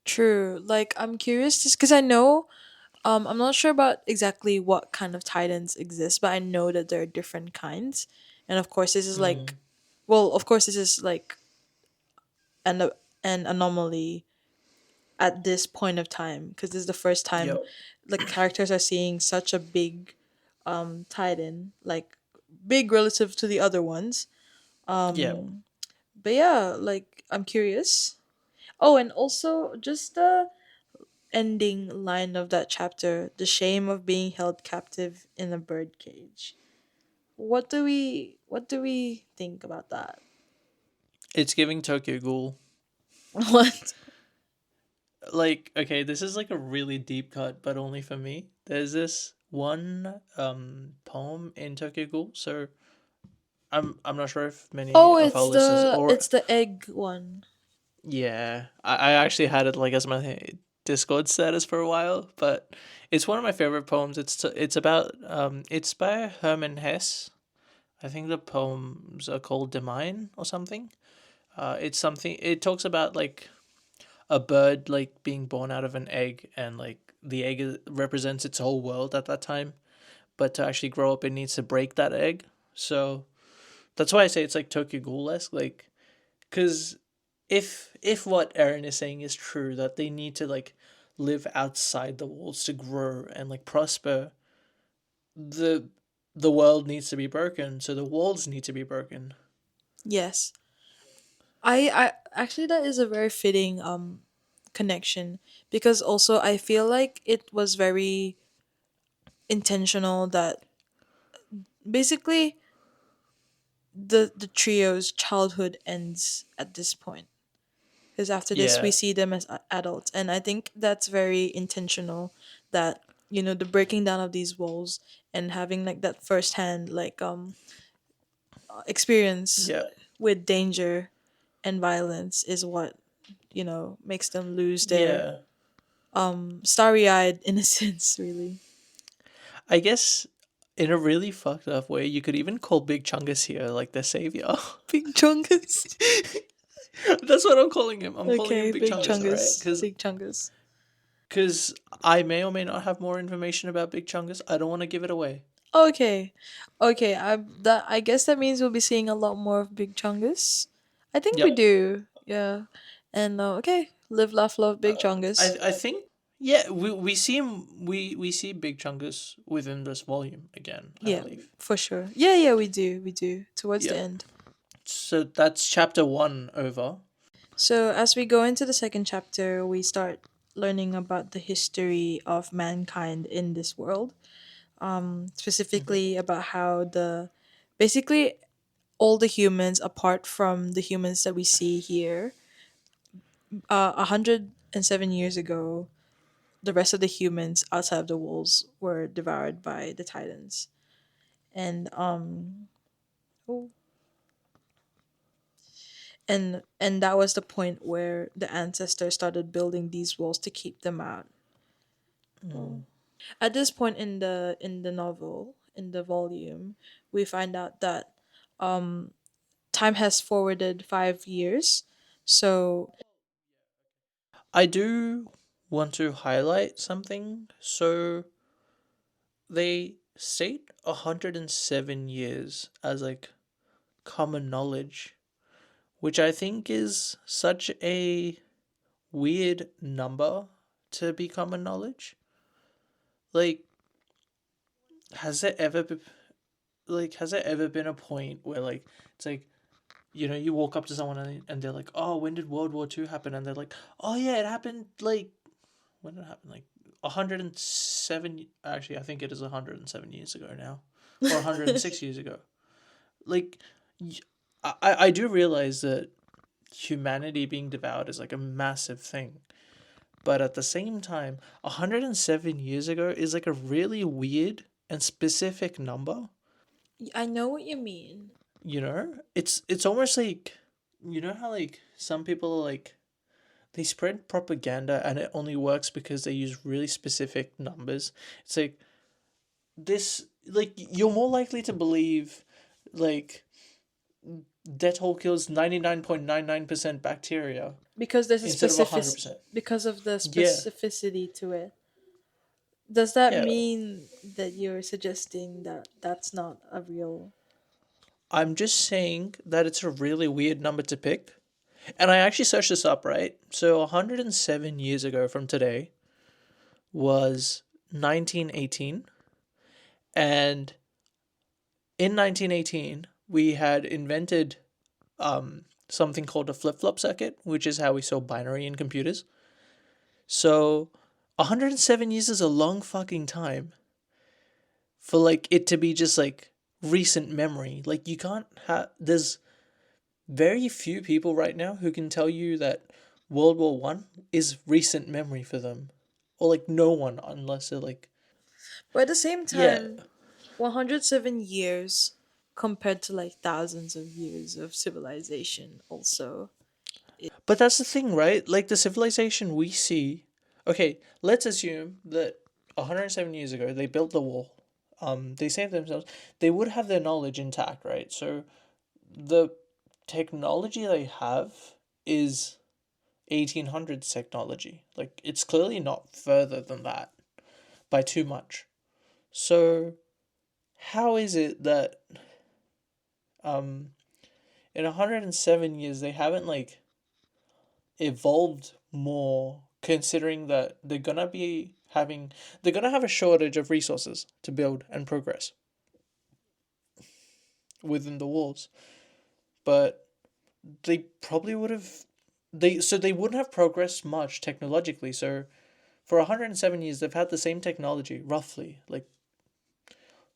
True. Like I'm curious just because I know I'm not sure about exactly what kind of Titans exist, but I know that there are different kinds. And of course this is like Mm. well, of course this is like an an anomaly at this point of time because this is the first time Yep. like characters are seeing such a big Titan, like big relative to the other ones. Yeah. But yeah, like I'm curious. Oh, and also just the ending line of that chapter, the shame of being held captive in a bird cage. What do we think about that? It's giving Tokyo Ghoul. What? Like, okay, this is like a really deep cut, but only for me. There's this one poem in Tokyo Ghoul. So I'm not sure if many Oh, of our listeners or it's the egg one. yeah, I actually had it like as my Discord status for a while, but it's one of my favorite poems. It's about it's by Hermann Hesse. I think the poems are called Demine or something. It's something. It talks about like a bird like being born out of an egg, and like the represents its whole world at that time. But to actually grow up, it needs to break that egg. So that's why I say it's like Tokyo Ghoul esque, like because if what Aaron is saying is true, that they need to like live outside the walls to grow and like prosper, the the world needs to be broken, so the walls need to be broken. Yes. I actually, that is a very fitting connection, because also I feel like it was very intentional that basically the trio's childhood ends at this point, because after this we Yeah, see them as adults, and I think that's very intentional, that the breaking down of these walls and having like that firsthand like experience yeah, with danger and violence is what makes them lose their yeah. starry-eyed innocence, really. I guess in a really fucked up way, you could even call Big Chungus here like the savior. Big chungus. That's what I'm calling him. I'm calling him Okay, Big big Chungus, all right? chungus, big chungus. Because I may or may not have more information about Big Chungus. I don't want to give it away. Okay, okay. I guess that means we'll be seeing a lot more of big chungus. I think we Yep. do. Yeah, and okay, live, laugh, love, big I chungus. I think yeah, we see him we see Big Chungus within this volume again, I Yeah, believe. for sure. Yeah, yeah, we do towards the Yep. end. So that's chapter 1 over. So as we go into the second chapter, we start learning about the history of mankind in this world. Mhm. Specifically about how basically all the humans apart from the humans that we see here, 107 years ago, the rest of the humans outside of the walls were devoured by the Titans, and oh, and that was the point where the ancestors started building these walls to keep them out. Oh. Mm. At this point in the novel, in the volume, we find out that time has forwarded 5 years. So I do want to highlight something. So they state 107 years as like common knowledge, which I think is such a weird number to be common knowledge. Like, has there ever been has there ever been a point where like it's like you walk up to someone and they're like, oh, when did World War II happen? And they're like, oh yeah, it happened like when did it happen? Like 107. Actually, I think it is 107 years ago now, or 106 years ago. Like, I do realize that humanity being devoured is like a massive thing. But at the same time, 107 years ago is like a really weird and specific number. I know what you mean. It's almost like how like some people are like they spread propaganda and it only works because they use really specific numbers. It's like this like you're more likely to believe like Dettol kills 99.99% bacteria Because there's a instead of specific 100%. because of the Yeah. specificity to it. Does that Yeah. mean that you're suggesting that that's not a real? I'm just saying that it's a really weird number to pick. And I actually searched this up, right? So 107 years ago from today was 1918. And in 1918, we had invented something called a flip flop circuit, which is how we saw binary in computers. So 107 years is a long fucking time for like it to be just like recent memory. Like you can't have there's very few people right now who can tell you that World War I is recent memory for them. Or like no one unless they're like But at the same yeah. time, 107 years compared to like thousands of years of civilization also. But that's the thing, right? Like the civilization we see Okay, let's assume that 107 years ago they built the wall. They saved themselves. They would have their knowledge intact, right? So the technology they have is 1800s technology. Like it's clearly not further than that by too much. So how is it that um in 107 years they haven't like evolved more, considering that they're gonna have a shortage of resources to build and progress within the walls. But they probably would have they wouldn't have progressed much technologically. So for 107 years they've had the same technology roughly, like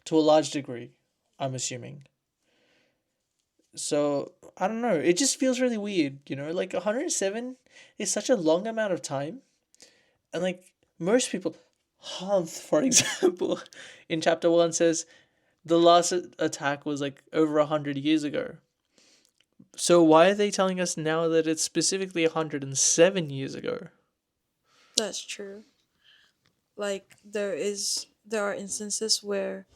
to a large degree, I'm assuming. So I don't know, it just feels really weird, like 107 is such a long amount of time. And like most people, Hans, for example, in chapter one says the last attack was like over 100 years ago. So why are they telling us now that it's specifically 107 years ago? That's true. Like there are instances where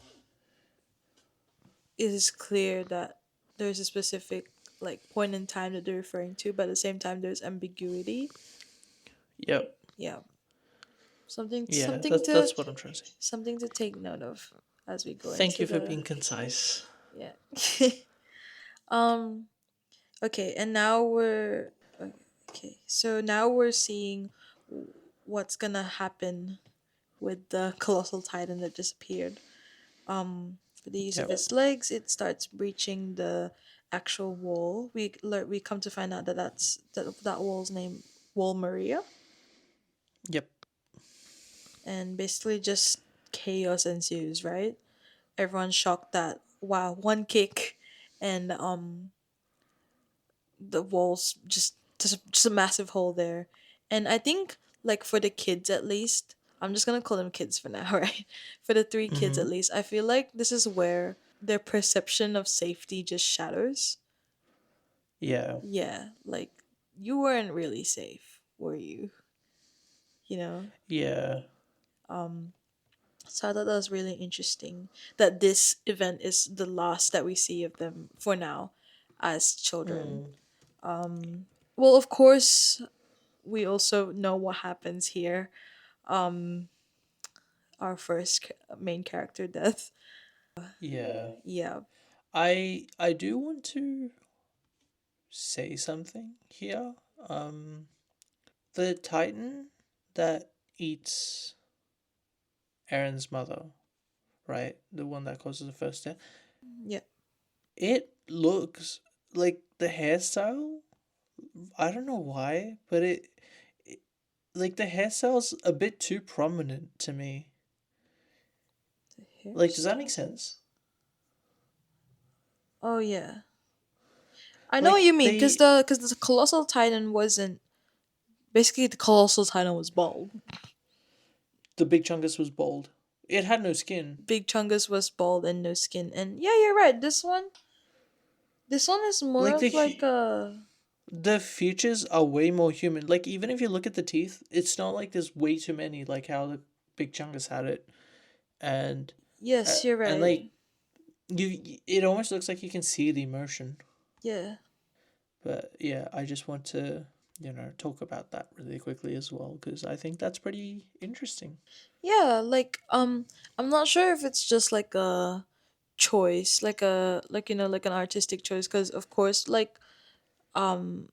it is clear that there's a specific like point in time that they're referring to, but at the same time there's ambiguity. Yep. Yeah. Something Yeah, something to that's what I'm trying to say. something to take note of as we go Thank into you for the being concise. yeah. um okay, and now we're okay. So now we're seeing what's going to happen with the colossal titan that disappeared. With the use of Yep. his legs, it starts breaching the actual wall. We come to find out that that wall's name Wall Maria, Yep. and basically just chaos ensues. Right? Everyone's shocked that wow, one kick, and the walls just a massive hole there. And I think like for the kids at least, I'm just gonna call them kids for now, right? For the three kids Mm-hmm. at least, I feel like this is where their perception of safety just shatters. Yeah. Yeah, like you weren't really safe, were you? You know. Yeah. Um. So I thought that was really interesting that this event is the last that we see of them for now, as children. Mm. Um. Well, of course, we also know what happens here. Um, our first main character death. Yeah. Yeah. I do want to say something here. The Titan that eats Aaron's mother, right? The one that causes the first death. Yeah. It looks like the hairstyle. I don't know why, but it like the hairstyle's a bit too prominent to me. The Like, does that hairstyle. make sense? Oh yeah. I know what Like you mean because the colossal titan wasn't basically the colossal titan was bald. the big chungus was bald. It had no skin. Big Chungus was bald and no skin. And yeah, you're right. This one is more Like of like a the features are way more human. Like even if you look at the teeth, it's not like there's way too many like how the big chungus had it. And yes, you're and right. like it almost looks like you can see the emotion. Yeah. But yeah, I just want to talk about that really quickly as well because I think that's pretty interesting. Yeah, like I'm not sure if it's just like a choice, like like an artistic choice because of course um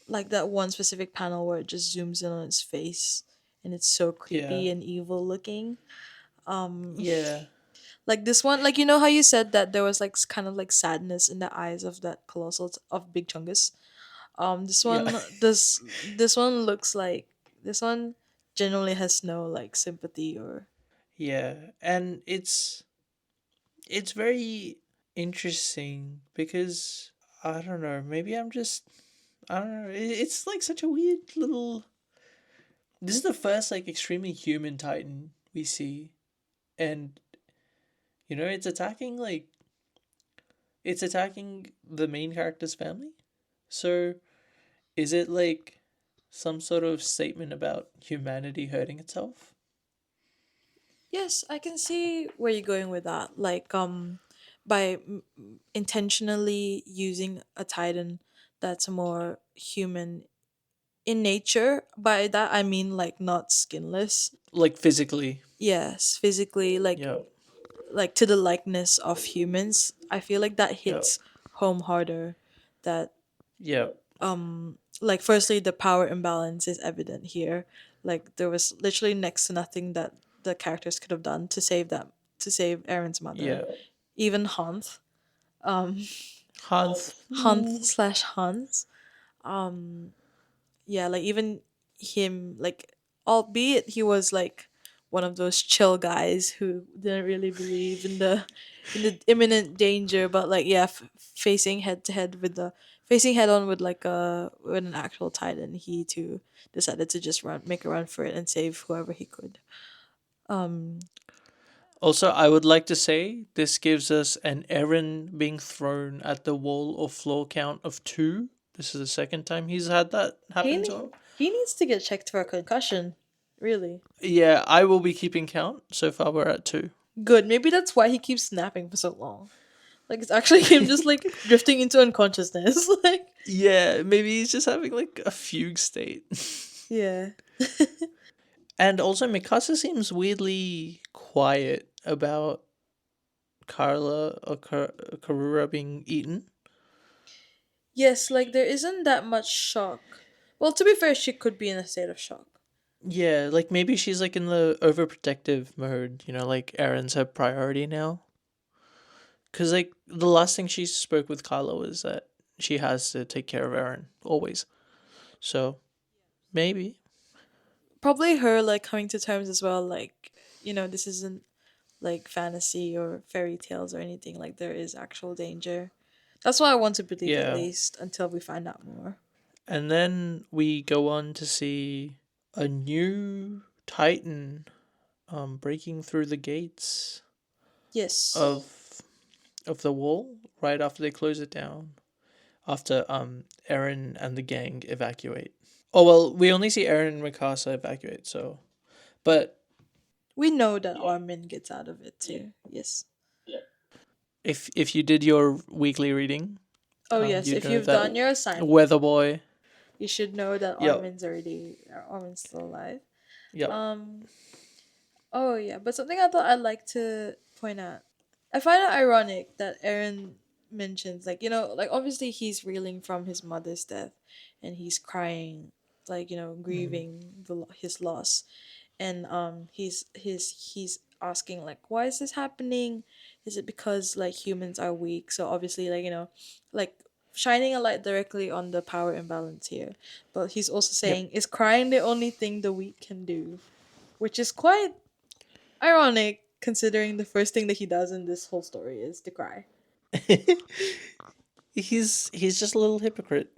like that one specific panel where it just zooms in on its face and it's so Yeah. creepy and evil looking. Um Yeah. like this one, like how you said that there was like kind of like sadness in the eyes of that of Big Chungus. This Yeah. one this one looks like this one generally has no like sympathy or Yeah. And it's very interesting because I don't know, maybe I don't know. It's like such a weird little. This is the first like extremely human Titan we see, and it's attacking the main character's family. So is it like some sort of statement about humanity hurting itself. Yes, I can see where you're going with that. Like, by intentionally using a titan that's more human in nature. By that I mean like not skinless. Like physically. Yes, physically, Yeah. like to the likeness of humans. I feel like that Yeah. hits home harder. That Yeah. like firstly the power imbalance is evident here. Like there was literally next to nothing that the characters could have done to save Aaron's mother. Yeah. Even Hans, um, Hans. Hans slash Hans, yeah, like even him, like albeit he was like one of those chill guys who didn't really believe in the imminent danger, but like yeah, facing head to head with the facing head on with like a with an actual titan, he too decided to just make a run for it and save whoever he could. um Also, I would like to say this gives us an Eren being thrown at the wall or floor count of 2. This is the second time he's had that happen to him. he needs to get checked for a concussion, really. Yeah, I will be keeping count. So far, we're at 2. Good, maybe that's why he keeps snapping for so long. Like it's actually him just like drifting into unconsciousness. Like Yeah, maybe he's just having like a fugue state. yeah. And also, Mikasa seems weirdly quiet about Carla or Karura being eaten. Yes, like there isn't that much shock. Well, to be fair, she could be in a state of shock. Yeah, like maybe she's like in the overprotective mode, like Aaron's her priority now. Because, like, the last thing she spoke with Carla was that she has to take care of Aaron, always. So, maybe. Probably her like coming to terms as well, like, this isn't like fantasy or fairy tales or anything. Like there is actual danger. That's what I want to believe at Yeah. least until we find out more. And then we go on to see a new Titan breaking through the gates Yes. of the wall right after they close it down. After Eren and the gang evacuate. Oh well, we only see Eren and Mikasa evacuate, so but We know that Armin gets out of it too. Yes. if you did your weekly reading, Oh yes, you if know you've done that your assignment, Weather Boy. you should know that Yep. Armin's still alive. Yep. Um Oh yeah, but something I thought I'd like to point out. I find it ironic that Aaron mentions like like obviously he's reeling from his mother's death, and he's crying, like Mm. grieving his loss, and he's asking like why is this happening? Is it because like humans are weak? So obviously like like shining a light directly on the power imbalance here, but he's also Yep. saying is crying the only thing the weak can do, which is quite ironic considering the first thing that he does in this whole story is to cry. He's just a little hypocrite.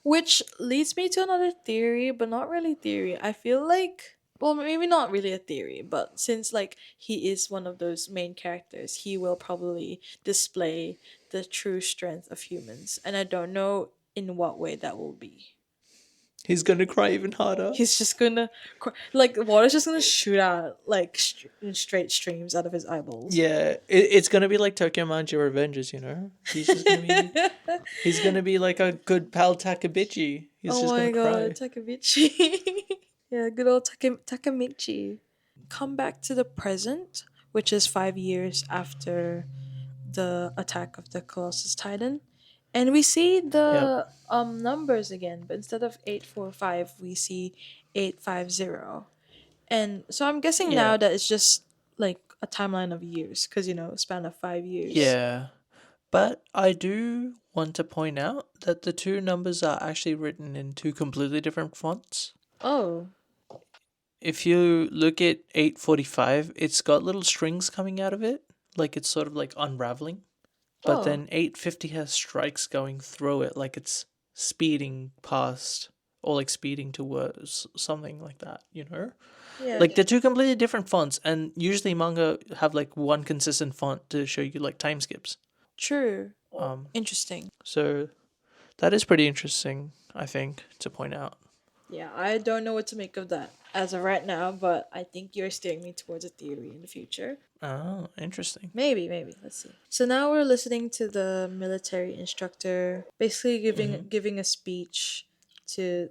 Which leads me to another theory, but not really theory. I feel like, well, maybe not really a theory, but since like he is one of those main characters, he will probably display the true strength of humans, and I don't know in what way that will be. He's gonna cry even harder. He's just gonna like water's just gonna shoot out like in straight streams out of his eyeballs. Yeah, it's gonna be like Tokyo Manji Revengers. He's gonna be like a good pal Takabichi. He's Oh just my gonna god, cry. Takamichi. Yeah, good old Takamichi. Come back to the present, which is 5 years after the attack of the Colossus Titan. And we see Yep. the numbers again, but instead of 845, we see 850. And so I'm guessing Yeah. now that it's just like a timeline of years, because span of 5 years. Yeah. But I do want to point out that the two numbers are actually written in two completely different fonts. Oh. If you look at 845, it's got little strings coming out of it, like it's sort of like unraveling. But Oh. then 850 has strikes going through it, like it's speeding past or like speeding towards something like that. Yeah. Like they're two completely different fonts, and usually manga have like one consistent font to show you like time skips. True. Um, Interesting. so that is pretty interesting, I think, to point out. Yeah, I don't know what to make of that as of right now, but I think you're steering me towards a theory in the future. Oh, interesting. Maybe, maybe. Let's see. So now we're listening to the military instructor basically Mm-hmm. giving a speech to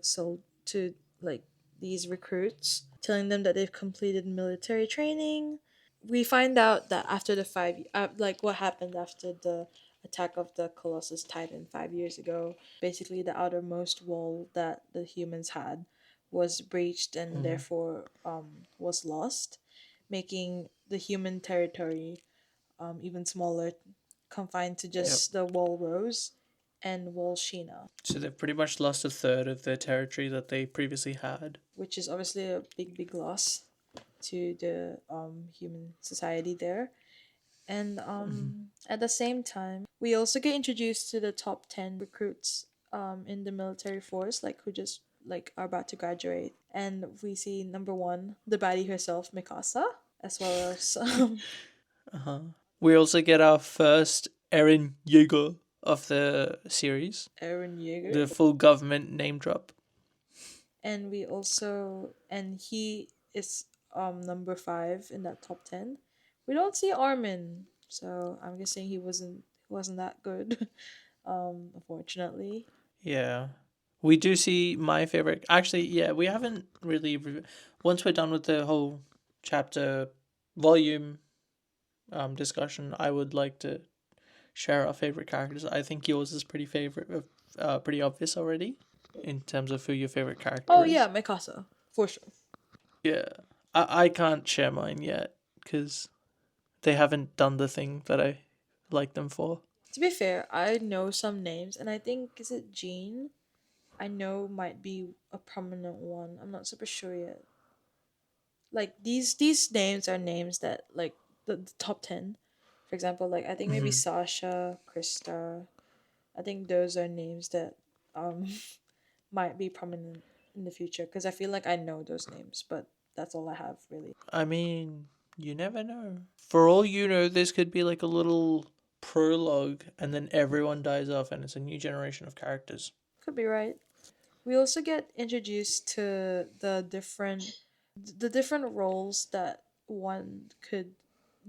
like these recruits, telling them that they've completed military training. We find out that after the like what happened after the attack of the Colossus Titan 5 years ago, basically the outermost wall that the humans had was breached and Mm-hmm. therefore was lost, making the human territory even smaller, confined to Yep. just the Wall Rose and Wall Sheena, So they've pretty much lost a third of their territory that they previously had. which is obviously a big loss to the human society there. And Mm-hmm. at the same time, we also get introduced to the top 10 recruits in the military force, like who just like are about to graduate. And we see number one, the baddie herself, Mikasa, as well as Uh-huh. We also get our first Eren Yeager of the series, Eren Yeager. the full government name drop. And we also and he is number five in that top 10. We don't see Armin, so I'm guessing he wasn't that good. Unfortunately. Yeah. We do see my favorite. Actually, yeah, we haven't really. Once we're done with the whole chapter volume discussion, I would like to share our favorite characters. I think yours is pretty obvious already in terms of who your favorite Oh character yeah, is. Mikasa for sure. Yeah. I can't share mine yet because they haven't done the thing that I like them for. To be fair, I know some names, and I think is it Jean. I know might be a prominent one. I'm not super sure yet. Like these names are names that like the top 10. For example, like I think maybe Hmm. Sasha, Krista, I think those are names that um might be prominent in the future because I feel like I know those names, but that's all I have really. I mean, you never know. For all you know, this could be like a little prologue, and then everyone dies off, and it's a new generation of characters. Could be right. We also get introduced to the different roles that one could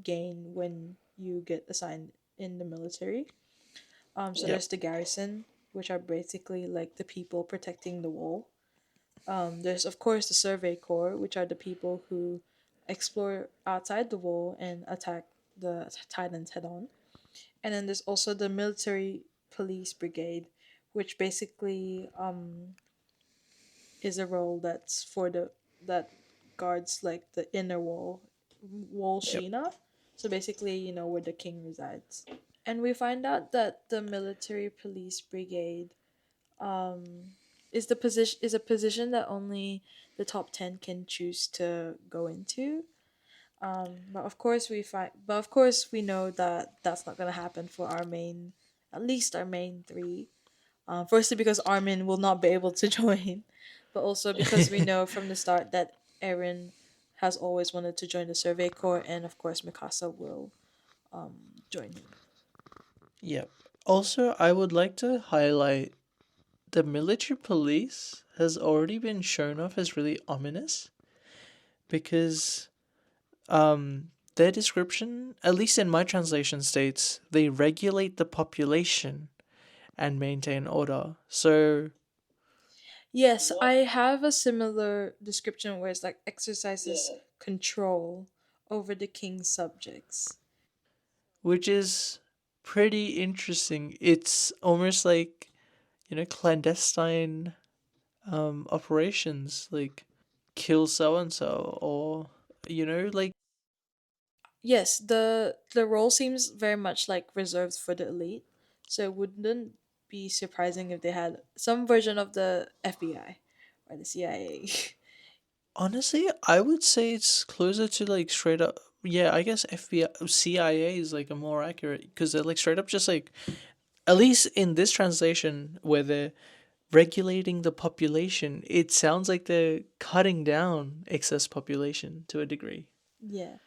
gain when you get assigned in the military. So Yep. there's the garrison, which are basically like the people protecting the wall. There's of course the survey corps, which are the people who explore outside the wall and attack the titans head on. And then there's also the military police brigade, which basically is a role that's for the that guards like the inner wall Yep. Sheena. So basically, where the king resides. And we find out that the military police brigade um is a position that only the top 10 can choose to go into. But of course we know that that's not going to happen for our main, at least our main three. Firstly because Armin will not be able to join, but also because we know from the start that Eren has always wanted to join the survey corps, and of course Mikasa will join him. Yep. Also, I would like to highlight the military police has already been shown off as really ominous because their description, at least in my translation, states they regulate the population and maintain order. So, Yes, I have a similar description where it's like exercises control over the king's subjects. which is pretty interesting. It's almost like, clandestine operations, like kill so and so, or, like, Yes, the role seems very much like reserved for the elite, so it wouldn't be surprising if they had some version of the FBI or the CIA. honestly, I would say it's closer to like straight up. Yeah, I guess FBI, CIA is like a more accurate because they're like straight up just like, at least in this translation where they're regulating the population, it sounds like they're cutting down excess population to a degree. Yeah.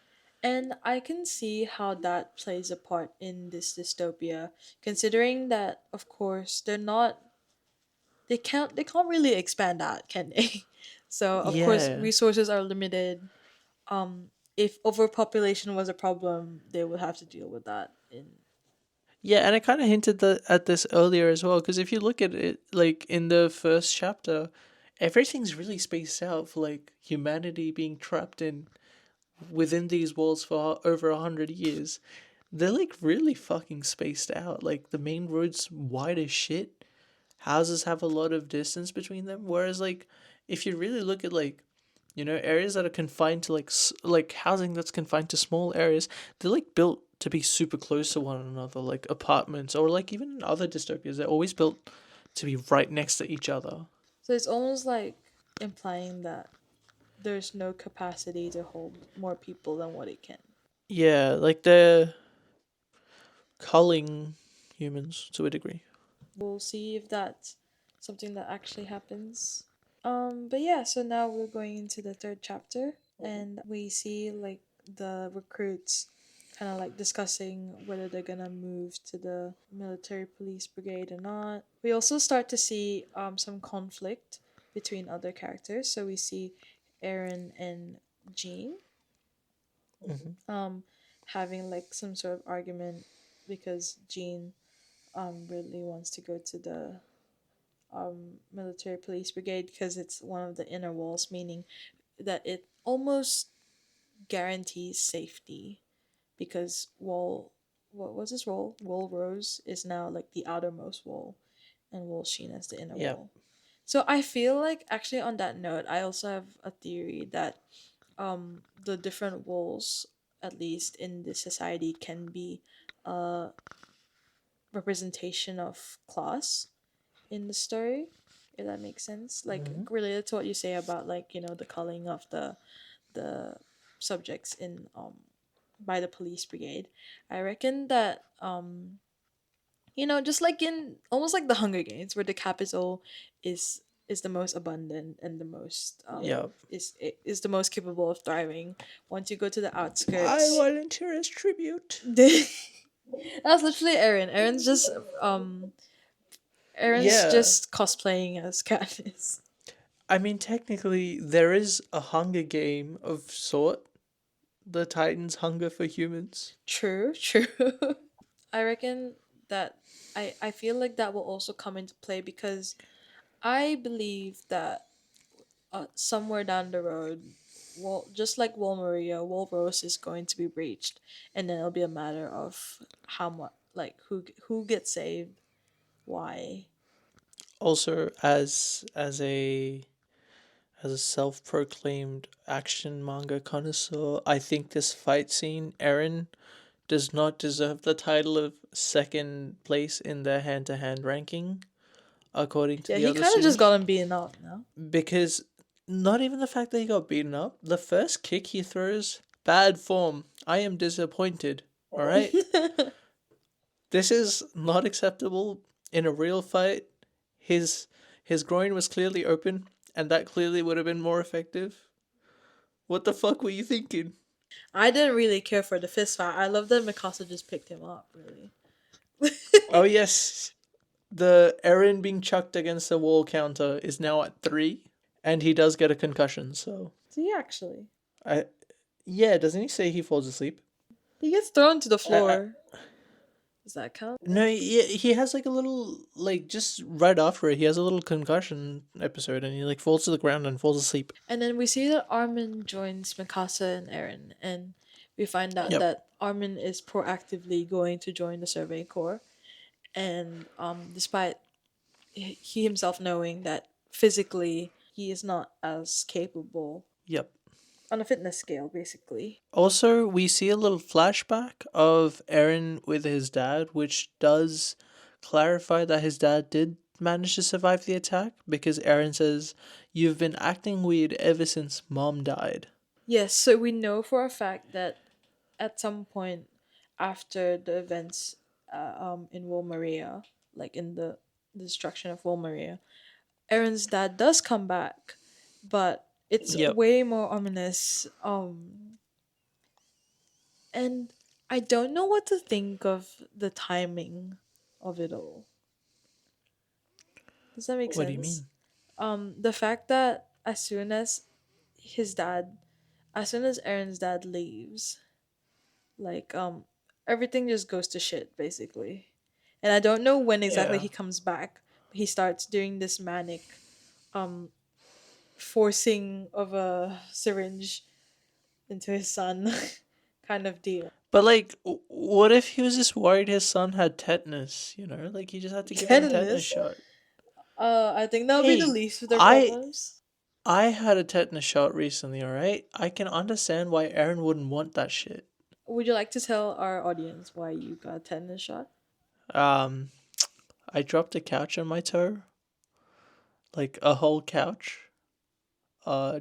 And I can see how that plays a part in this dystopia, considering that, of course, they can't really expand that, can they? So of course Yeah. resources are limited. If overpopulation was a problem, they would have to deal with that in. Yeah, and I kind of hinted at this earlier as well, because if you look at it, like in the first chapter, everything's really spaced out for like humanity being trapped in within these walls for over 100 years. They're like really fucking spaced out. Like the main road's wide as shit. Houses have a lot of distance between them. Whereas like if you really look at like areas that are confined to like housing that's confined to small areas, they're like built to be super close to one another, like apartments or like even in other dystopias, they're always built to be right next to each other. So it's almost like implying that there's no capacity to hold more people than what it can. Yeah, like they're culling humans to a degree. We'll see if that's something that actually happens. But yeah, so now we're going into the third chapter, and we see like the recruits kind of like discussing whether they're gonna move to the military police brigade or not. We also start to see some conflict between other characters. So we see Aaron and Jean Hmm. um having like some sort of argument because Jean really wants to go to the military police brigade because it's one of the inner walls, meaning that it almost guarantees safety because wall what was his role? Wall Rose is now like the outermost wall, and Wall Sheen is the inner Yeah. wall. So I feel like actually on that note, I also have a theory that the different walls, at least in this society, can be a representation of class in the story, if that makes sense, like Hmm. related to what you say about like the culling of the subjects in by the police brigade. I reckon that just like in almost like the Hunger Games, where the capital is the most abundant and the most Yeah. is the most capable of thriving. Once you go to the I outskirts, volunteer as tribute. that's literally um Aaron's Yeah. just cosplaying as Katniss. I mean, technically, there is a hunger game of sort. The Titans' hunger for humans. True, true. I reckon that I feel like that will also come into play because I believe that somewhere down the road, just like Wall Maria, Wall Rose is going to be breached, and then it'll be a matter of how much, like who gets saved, why. Also, as a self-proclaimed action manga connoisseur, I think this fight scene, Eren does not deserve the title of second place in their hand-to-hand ranking, according to Yeah, the he other kind of just students, got him beaten up now. because not even the fact that he got beaten up, the first kick he throws, bad form. I am disappointed. All right, this is not acceptable in a real fight. His his groin was clearly open, and that clearly would have been more effective. What the fuck were you thinking? I didn't really care for the fist fight. I love that Mikasa just picked him up. Really. Oh yes, the Eren being chucked against the wall counter is now at 3, and he does get a concussion. So See, actually, I yeah, doesn't he say he falls asleep? he gets thrown to the I, floor. Does that count? no, he has like a little like just right after it, he has a little concussion episode, and he like falls to the ground and falls asleep. And then we see that Armin joins Mikasa and Eren, and we find out Yep. that Armin is proactively going to join the Survey Corps. And despite he himself knowing that physically he is not as capable Yep. on a fitness scale, basically. Also, we see a little flashback of Eren with his dad, which does clarify that his dad did manage to survive the attack because Eren says, "You've been acting weird ever since mom died." Yes, so we know for a fact that at some point after the events in Wall Maria, like in the destruction of Wall Maria, Aaron's dad does come back, but it's Yep. way more ominous. And I don't know what to think of the timing of it all. Does that make What do you sense? mean? The fact that his dad, as soon as Aaron's dad leaves, like everything just goes to shit basically. And I don't know when exactly Yeah. he comes back. But he starts doing this manic um forcing of a syringe into his son kind of deal. But like, what if he was just worried his son had tetanus? You know, like he just had to give him a tetanus Tetanus. shot. I think that'll be the Hey, least of their I problems. I had a tetanus shot recently. All right, I can understand why Aaron wouldn't want that shit. Would you like to tell our audience why you got a tetanus shot? Um, I dropped a couch on my toe, like a whole couch,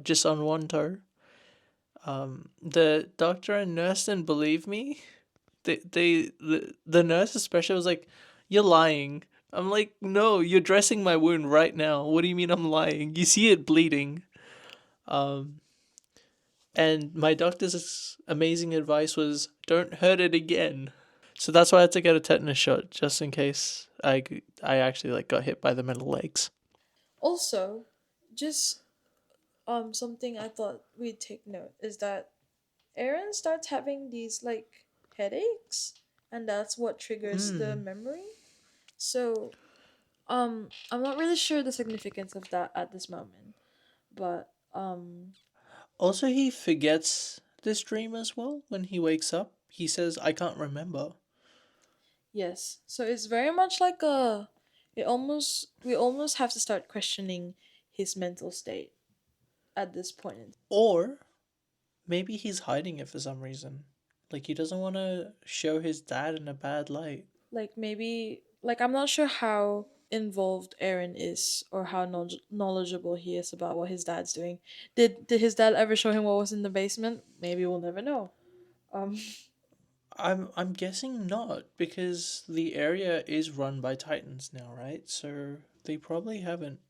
just on one toe. The doctor and nurse didn't believe me. The nurse especially was like, "You're lying." I'm like, "No, you're dressing my wound right now. What do you mean I'm lying? You see it bleeding." Um, and my doctor's amazing advice was, "Don't hurt it again." So that's why I had to get a tetanus shot just in case I actually like got hit by the metal legs. Also, just something I thought we'd take note is that Aaron starts having these like headaches, and that's what triggers the Hmm. memory. So, I'm not really sure the significance of that at this moment, but Also, he forgets this dream as well when he wakes up. He says, "I can't remember." yes. So it's very much like a. It almost we almost have to start questioning his mental state at this point. Or maybe he's hiding it for some reason. Like he doesn't want to show his dad in a bad light. Like maybe like I'm not sure how involved Aaron is or how knowledgeable he is about what his dad's doing. Did his dad ever show him what was in the basement? Maybe we'll never know. Um I'm guessing not because the area is run by Titans now, right? So they probably haven't.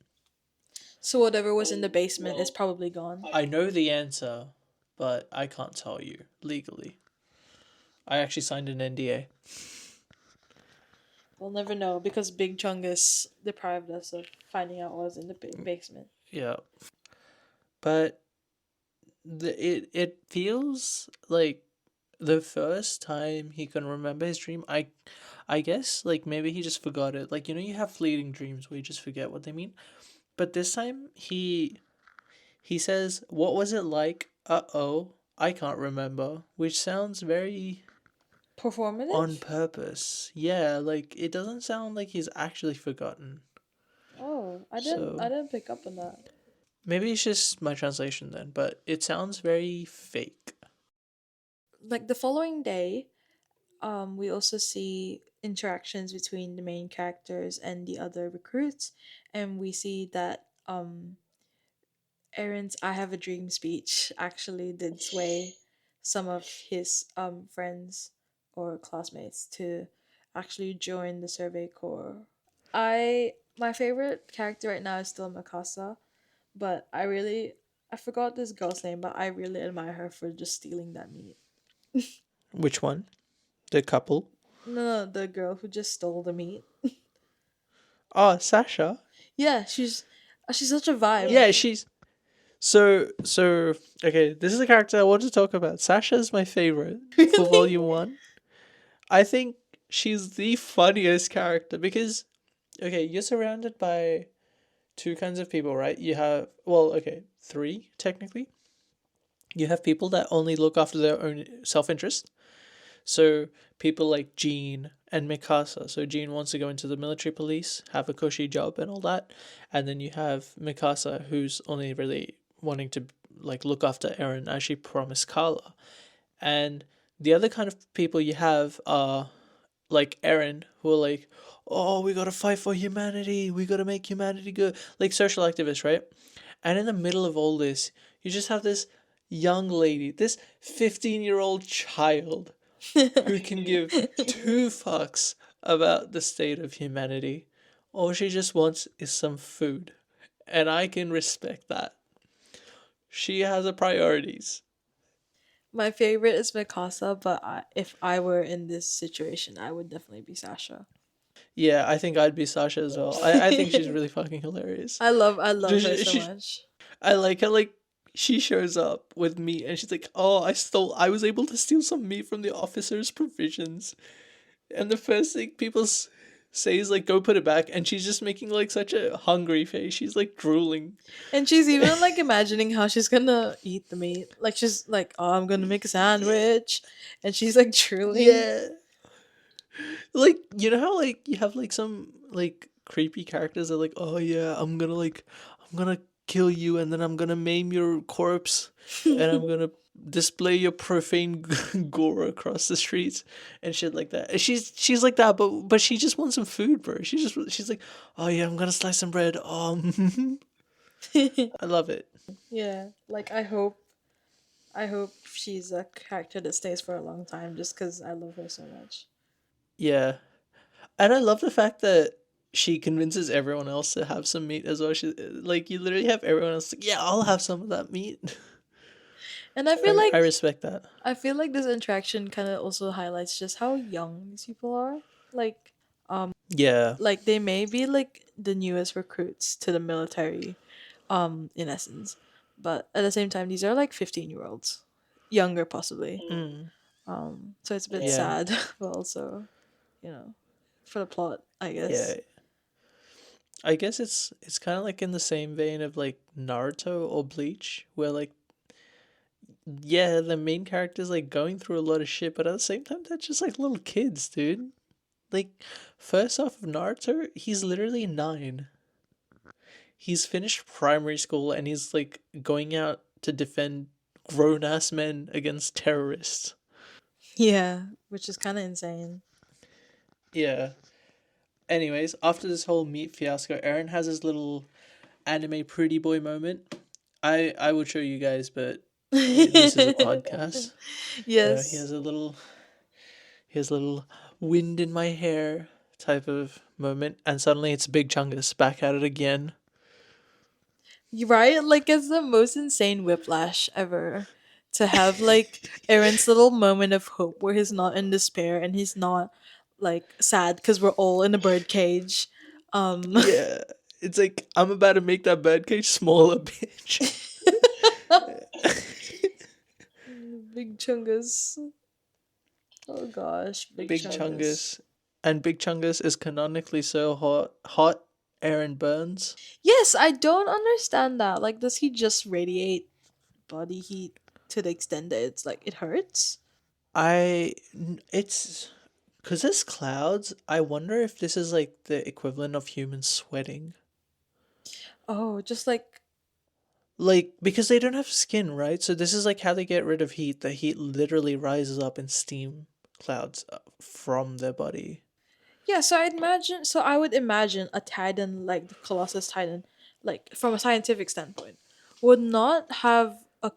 so whatever was in the basement is probably gone. I know the answer, but I can't tell you legally. I actually signed an NDA. We'll never know because Big Chungus deprived us of finding out what was in the basement. Yeah, but it feels like the first time he can remember his dream. I guess like maybe he just forgot it. Like you have fleeting dreams where you just forget what they mean. But this time he says, "What was it like? Uh-oh, I can't remember," which sounds very on Performative? purpose. Yeah, like it doesn't sound like he's actually forgotten. Oh, I So didn't pick up on that. maybe it's just my translation then, but it sounds very fake. Like the following day, we also see interactions between the main characters and the other recruits, and we see that Aaron's "I have a dream" speech actually did sway some of his friends or classmates to actually join the Survey Corps. My favorite character right now is still Mikasa, but I forgot this girl's name, but I really admire her for just stealing that meat. Which one? The couple? No, the girl who just stole the meat. Oh, Sasha. Yeah, she's such a vibe. Yeah, she's so okay, this is a character I want to talk about. Sasha is my favorite for Really? volume 1. I think she's the funniest character because okay, you're surrounded by two kinds of people, right? You have well, okay, three technically. You have people that only look after their own self-interest. So people like Jean and Mikasa. So Jean wants to go into the military police, have a cushy job and all that. And then you have Mikasa who's only really wanting to like look after Eren as she promised Carla. And the other kind of people you have are like Eren who are like, "Oh, we got to fight for humanity. We got to make humanity good." Like social activists, right? And in the middle of all this, you just have this young lady, this 15-year-old child who can give two fucks about the state of humanity. All she just wants is some food. And I can respect that. She has her priorities. My favorite is Mikasa, but if I were in this situation, I would definitely be Sasha. Yeah, I think I'd be Sasha as well. I think she's really fucking hilarious. I love her She, so she, much. I like how like she shows up with meat and she's like, "Oh, I was able to steal some meat from the officer's provisions." And the first thing people say is like, "Go put it back," and she's just making like such a hungry face. She's like drooling. And she's even like imagining how she's gonna eat the meat. Like she's like, "Oh, I'm gonna make a sandwich," and she's like drooling. Yeah, like you know how like you have like some like creepy characters that are like, "Oh yeah, I'm gonna kill you and then I'm gonna maim your corpse and I'm gonna display your profane gore across the streets and shit like that." And she's like that, but she just wants some food, bro. She's like, "Oh yeah, I'm gonna slice some bread." I love it. Yeah, like I hope she's a character that stays for a long time just because I love her so much. Yeah, and I love the fact that she convinces everyone else to have some meat as well. She like you literally have everyone else like, yeah, I'll have some of that meat. And I feel I like respect that. I feel like this interaction kind of also highlights just how young these people are. Like, Yeah, like they may be like the newest recruits to the military, in essence, but at the same time, these are like 15-year-olds, younger possibly. mm, So it's a bit yeah, sad, but also, you know, for the plot, I yeah. guess. I guess it's kind of like in the same vein of like Naruto or Bleach, where like yeah, the main character's like going through a lot of shit, but at the same time, they're just like little kids, dude. Like, first off of Naruto, he's literally 9. He's finished primary school and he's like going out to defend grown ass men against terrorists. Yeah, which is kind of insane. Yeah. Anyways, after this whole meat fiasco, Aaron has his little anime pretty boy moment. I would show you guys, but this is a podcast. He Yes. has a little wind in my hair type of moment, and suddenly it's Big Chungus back at it again. You're right? Like it's the most insane whiplash ever. To have like Aaron's little moment of hope where he's not in despair and he's not like sad because we're all in a bird cage. Um Yeah, it's like I'm about to make that birdcage smaller, bitch. Big Chungus. Oh gosh, Big Big Chungus. Chungus, and Big Chungus is canonically so hot. Aaron burns. Yes, I don't understand that. Like does he just radiate body heat to the extent that it's like it hurts? It's because there's clouds. I wonder if this is like the equivalent of human sweating. Oh, just like Like, because they don't have skin, right? So this is like how they get rid of heat. The heat literally rises up in steam clouds from their body. yeah, so I would imagine a Titan like the Colossus Titan, like from a scientific standpoint, would not have a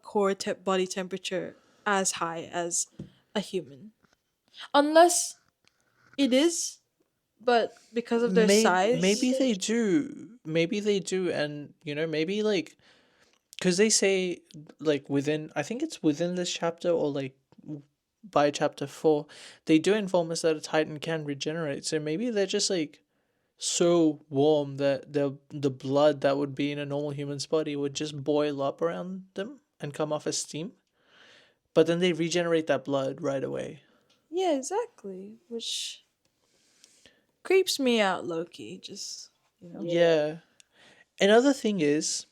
body temperature as high as a human. Unless it is, but because of their Maybe size. they do. Maybe they do, and maybe like because they say like within. I think it's within this chapter or like by chapter 4, they do inform us that a Titan can regenerate. So maybe they're just like so warm that the blood that would be in a normal human's body would just boil up around them and come off as steam. But then they regenerate that blood right away. Yeah, exactly. Which creeps me out, Loki. Just you know. Yeah. Another thing is,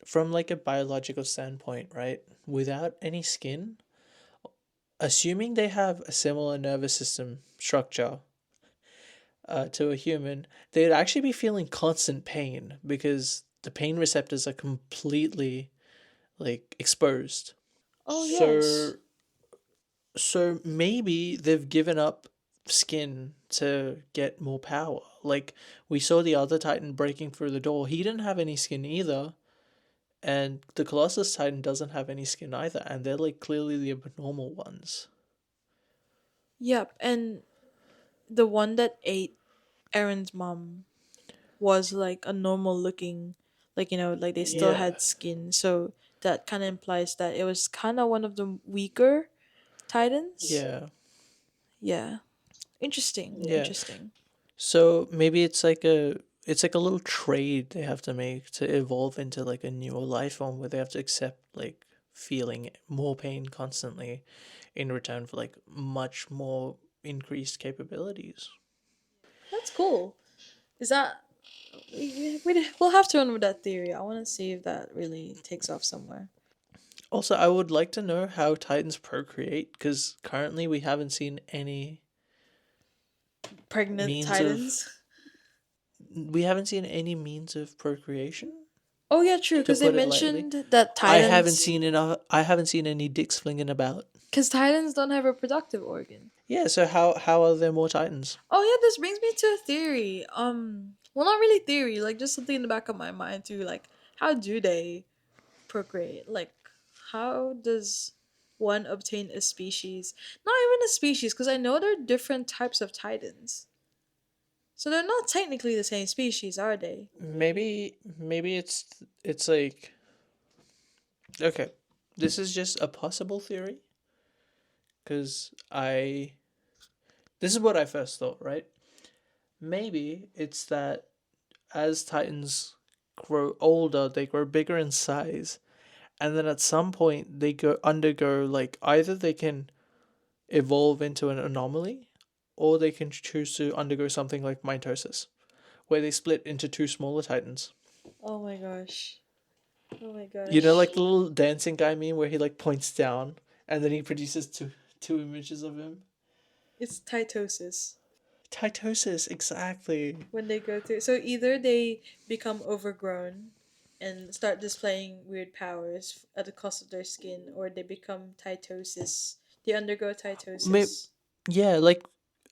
from like a biological standpoint, right? Without any skin, assuming they have a similar nervous system structure to a human, they'd actually be feeling constant pain because the pain receptors are completely like exposed. Oh So yes. so maybe they've given up skin to get more power. Like we saw the other Titan breaking through the door. He didn't have any skin either. And the Colossus Titan doesn't have any skin either, and they're like clearly the abnormal ones. Yep, and the one that ate Aaron's mom was like a normal looking, like like they still Yeah. had skin, so that kind of implies that it was kind of one of the weaker titans. Yeah. Yeah, interesting, Yeah. interesting. So maybe it's like a little trade they have to make to evolve into like a newer life form where they have to accept like feeling more pain constantly in return for like much more increased capabilities. That's cool. Is that we'll have to run with that theory. I want to see if that really takes off somewhere. Also, I would like to know how Titans procreate because currently Pregnant means of Titans. we haven't seen any means of procreation, Oh yeah, true. to Because they put it lightly. mentioned that I haven't seen any dicks flinging about. Titans don't have reproductive organ. Yeah, so how are there more Titans? Oh yeah, this brings me to a theory. Well, not really theory, like just something in the back of my mind too. Like, how do they procreate? Like, how does one obtain a species? Not even a species, because I know there are different types of titans. So they're not technically the same species, are they? Maybe it's like okay. This is just a possible theory cuz I this is what I first thought, right? Maybe it's that as Titans grow older, they grow bigger in size, and then at some point they go undergo like either they can evolve into an anomaly or they can choose to undergo something like mitosis, where they split into two smaller Titans. Oh my gosh. Oh my You know, gosh. like the little dancing guy meme where he like points down and then he produces two images of him. It's mitosis. Mitosis, exactly. When they go through, so either they become overgrown and start displaying weird powers at the cost of their skin, or they become mitosis. They undergo May mitosis. Yeah, like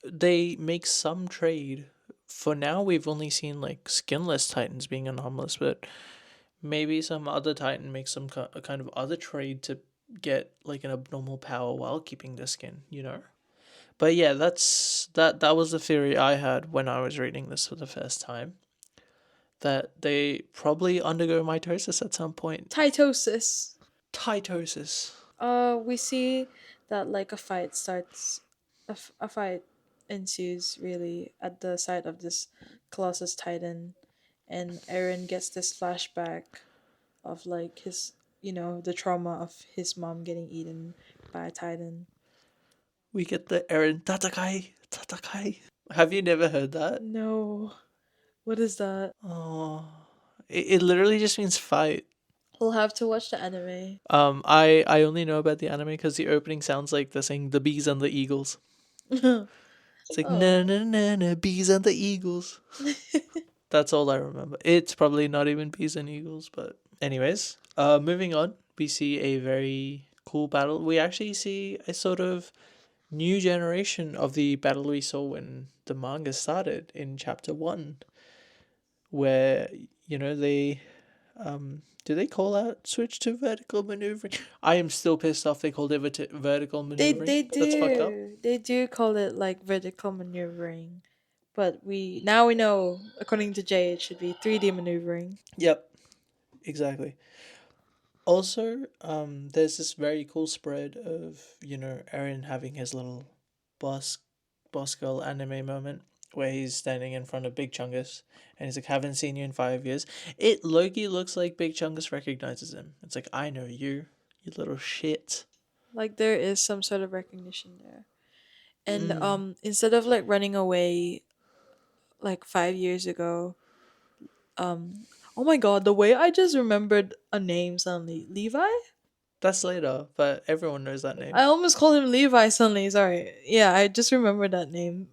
they make some trade. For now, we've only seen like skinless Titans being anomalous, but maybe some other Titan makes a kind of other trade to get like an abnormal power while keeping the skin, you know? But yeah, that was the theory I had when I was reading this for the first time. That they probably undergo mitosis at some point. Mitosis. Mitosis. We see that like a fight starts, a fight ensues really at the side of this Colossus Titan, and Eren gets this flashback of like his, the trauma of his mom getting eaten by a Titan. We get the Eren Tatakai. Tatakai. Have you never heard that? No, what is that? Oh, it literally just means fight. We'll have to watch the anime. I only know about the anime because the opening sounds like they're saying the bees and the eagles. It's like Oh. na na na na bees and the eagles. That's all I remember. It's probably not even bees and eagles, but anyways, moving on, we see a very cool battle. We actually see a sort of new generation of the battle we saw when the manga started in chapter 1, where they do they call out switch to vertical maneuvering? I am still pissed off they called it vertical they maneuvering. they That's fucked up. do call it like vertical maneuvering, but we know, according to Jay, it should be 3D maneuvering. Yep, exactly. Also, there's this very cool spread of Eren having his little boss boss girl anime moment where he's standing in front of Big Chungus and he's like, "Haven't seen you in 5 years." It Loki looks like Big Chungus recognizes him. It's like, "I know you, you little shit." Like there is some sort of recognition there, and Mm. instead of like running away like 5 years ago, um, oh my god, the way I just remembered a name suddenly, Levi. That's later, but everyone knows that I name. almost called him Levi suddenly. Sorry. Yeah, I just remembered that name.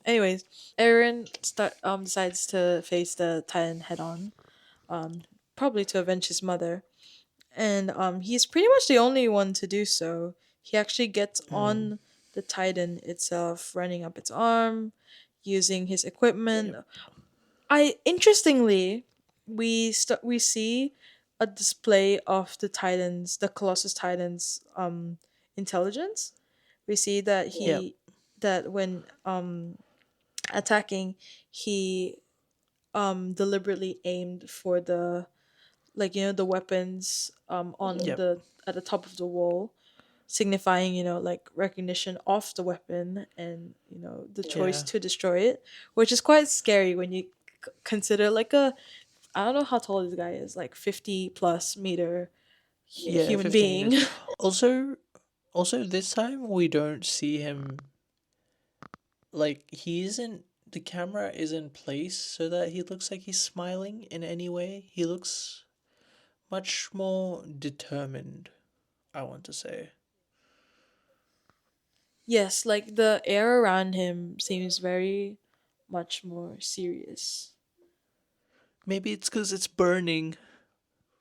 Anyways, Aaron decides to face the Titan head on. Probably to avenge his mother, and he's pretty much the only one to do so. He actually gets Mm. on the Titan itself, running up its arm, using his equipment. Yep. I interestingly, we see a display of the Colossus Titan's intelligence. We see that Yep. when attacking, he deliberately aimed for the, like, the weapons on Yep. the at the top of the wall, signifying, like recognition of the weapon and, the choice Yeah. to destroy it, which is quite scary when you consider like a, I don't know how tall this guy is, like 50 plus meter Yeah, human 50 being. meters. Also, this time we don't see him, like he isn't the camera isn't placed so that he looks like he's smiling in any way. He looks much more determined, I want to say. Yes, like the air around him seems very much more serious. Maybe it's because it's burning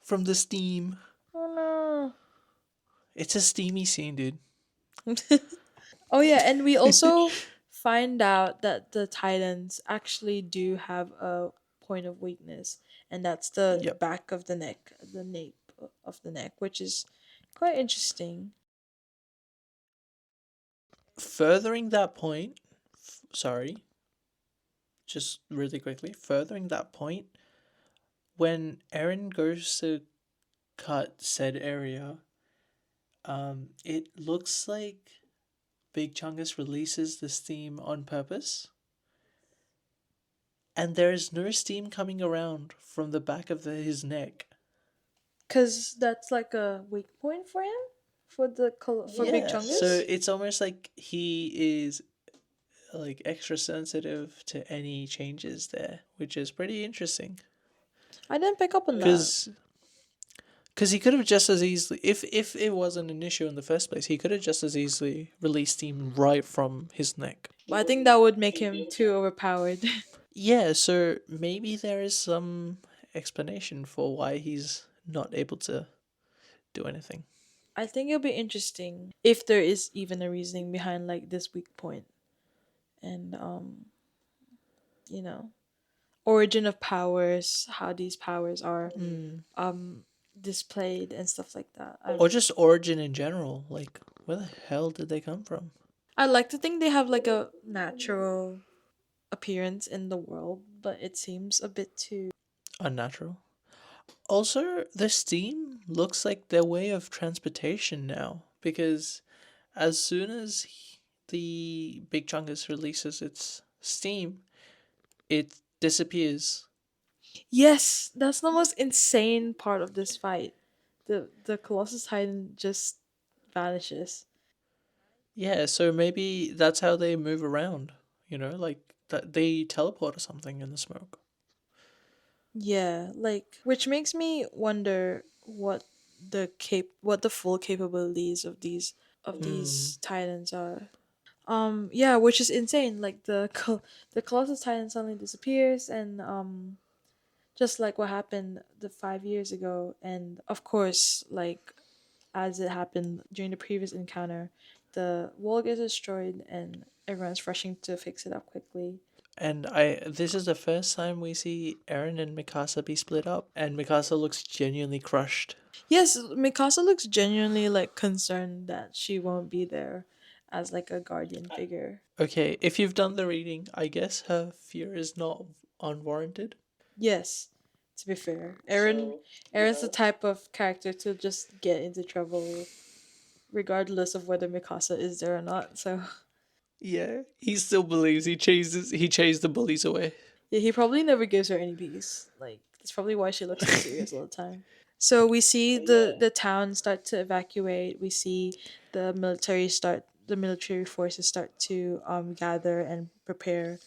from the steam. Oh It's a steamy scene, dude. no. Oh yeah, and we also find out that the Titans actually do have a point of weakness, and that's the Yep. back of the neck, the nape of the neck, which is quite interesting. Furthering that point, sorry, just really quickly, furthering that point, when Aaron goes to cut said area, it looks like Big Chungus releases the steam on purpose, and there is no steam coming around from the back of his neck. Cause that's like a weak point for him, for Big Yeah, so Chungus. it's almost like he is like extra sensitive to any changes there, which is pretty interesting. I didn't pick up on that, Because he could have just as easily, if it wasn't an issue in the first place, he could have just as easily released steam right from his neck. but I think that would make him too overpowered. Yeah, so maybe there is some explanation for why he's not able to do anything. I think it'll be interesting if there is even a reasoning behind like this weak point and you know, origin of powers, how these powers are Mm. um displayed and stuff like that. I Or don't know. just origin in general. Like, where the hell did they come from? I like to think they have like a natural appearance in the world, but it seems a bit too. Unnatural. Also, the steam looks like their way of transportation now, because as soon as the Big Chungus releases its steam, it disappears. Yes, that's the most insane part of this fight. The Colossus Titan just vanishes. Yeah, so maybe that's how they move around. Like that they teleport or something in the smoke. Yeah, like which makes me wonder what the full capabilities of Hmm. these titans are. Yeah, which is insane. Like the Colossus Titan suddenly disappears, and just like what happened the 5 years ago, and of course, like as it happened during the previous encounter, the wall gets destroyed, and everyone's rushing to fix it up quickly. And this is the first time we see Eren and Mikasa be split up, and Mikasa looks genuinely crushed. Yes, Mikasa looks genuinely like concerned that she won't be there as like a guardian figure. Okay, if you've done the reading, I guess her fear is not unwarranted. Yes, to be fair, Aaron's the type of character to just get into trouble regardless of whether Mikasa is there or not. So Yeah, he still believes he chased the bullies away. yeah, he probably never gives her any peace. Like that's probably why she looks so serious all the time. So we see the town start to evacuate. We see the military forces start to gather and prepare,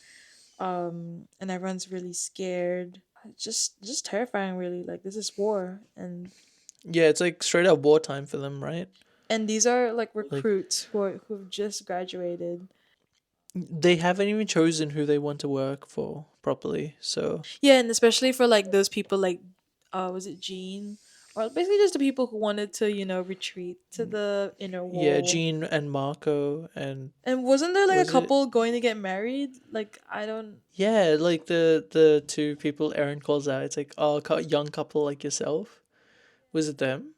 and everyone's really scared. Just terrifying, really. Like this is war, Yeah, it's like straight up wartime for them, right? and these are like Like recruits who've just graduated. they haven't even chosen who they want to work for properly. So Yeah, and especially for like those people like, was it Jean, or basically just the people who wanted to retreat to the inner yeah, wall. Jean and Marco and And wasn't there like a was it? couple going to get married? Like I don't. Yeah, like the two people Aaron calls out. It's like, oh, young couple like yourself. Was it them?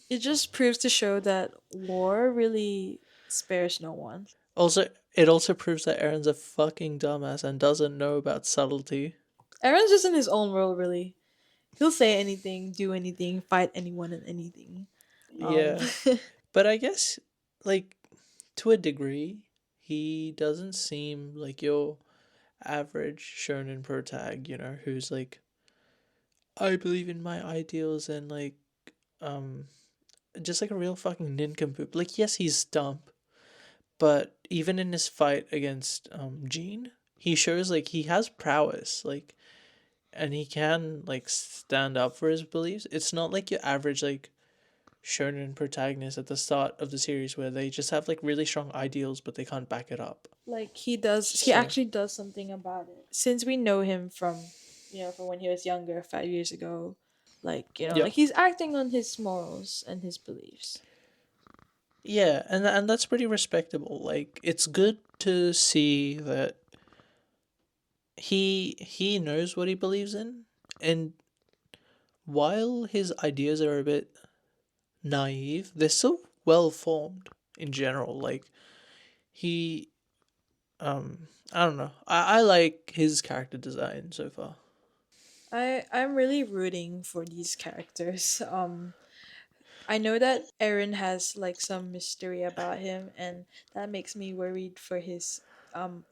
It just proves to show that war really spares no one. Also, it also proves that Aaron's a fucking dumbass and doesn't know about subtlety. Aaron's just in his own world, really. He'll say anything, do anything, fight anyone and anything. Um, Yeah, but I guess like to a degree, he doesn't seem like your average shonen protag, who's like, I believe in my ideals and like um just like a real fucking nincompoop. Like yes, he's dumb, but even in his fight against Jean, he shows like he has prowess, like and he can like stand up for his beliefs. It's not like your average like shonen protagonist at the start of the series where they just have like really strong ideals but they can't back it up. Like he So actually does something about it. Since we know him from, from when he was younger, 5 years ago, like, yeah, like he's acting on his morals and his beliefs. yeah, and that's pretty respectable. Like it's good to see that he knows what he believes in, and while his ideas are a bit naive, they're still well formed in general. Like he I don't know. I like his character design so far. I'm really rooting for these characters. I know that Aaron has like some mystery about him, and that makes me worried for his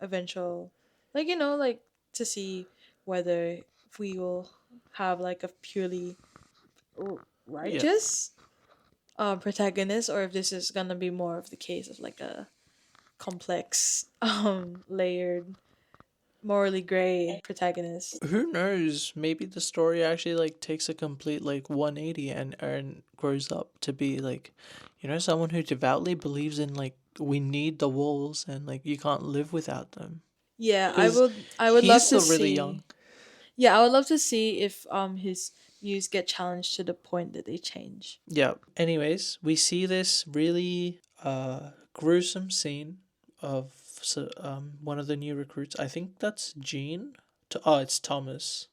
eventual, like, like to see whether we will have like a purely Yeah. righteous protagonist, or if this is gonna be more of the case of like a complex layered morally gray protagonist. Who knows? Maybe the story actually like takes a complete like 180 and Aaron grows up to be like, someone who devoutly believes in like we need the walls and like you can't live without them. Yeah, Cuz I would he's love to still really young. see. Yeah, I would love to see if his views get challenged to the point that they change. Yeah. Anyways, we see this really gruesome scene of one of the new recruits. I think that's Jean. It's Thomas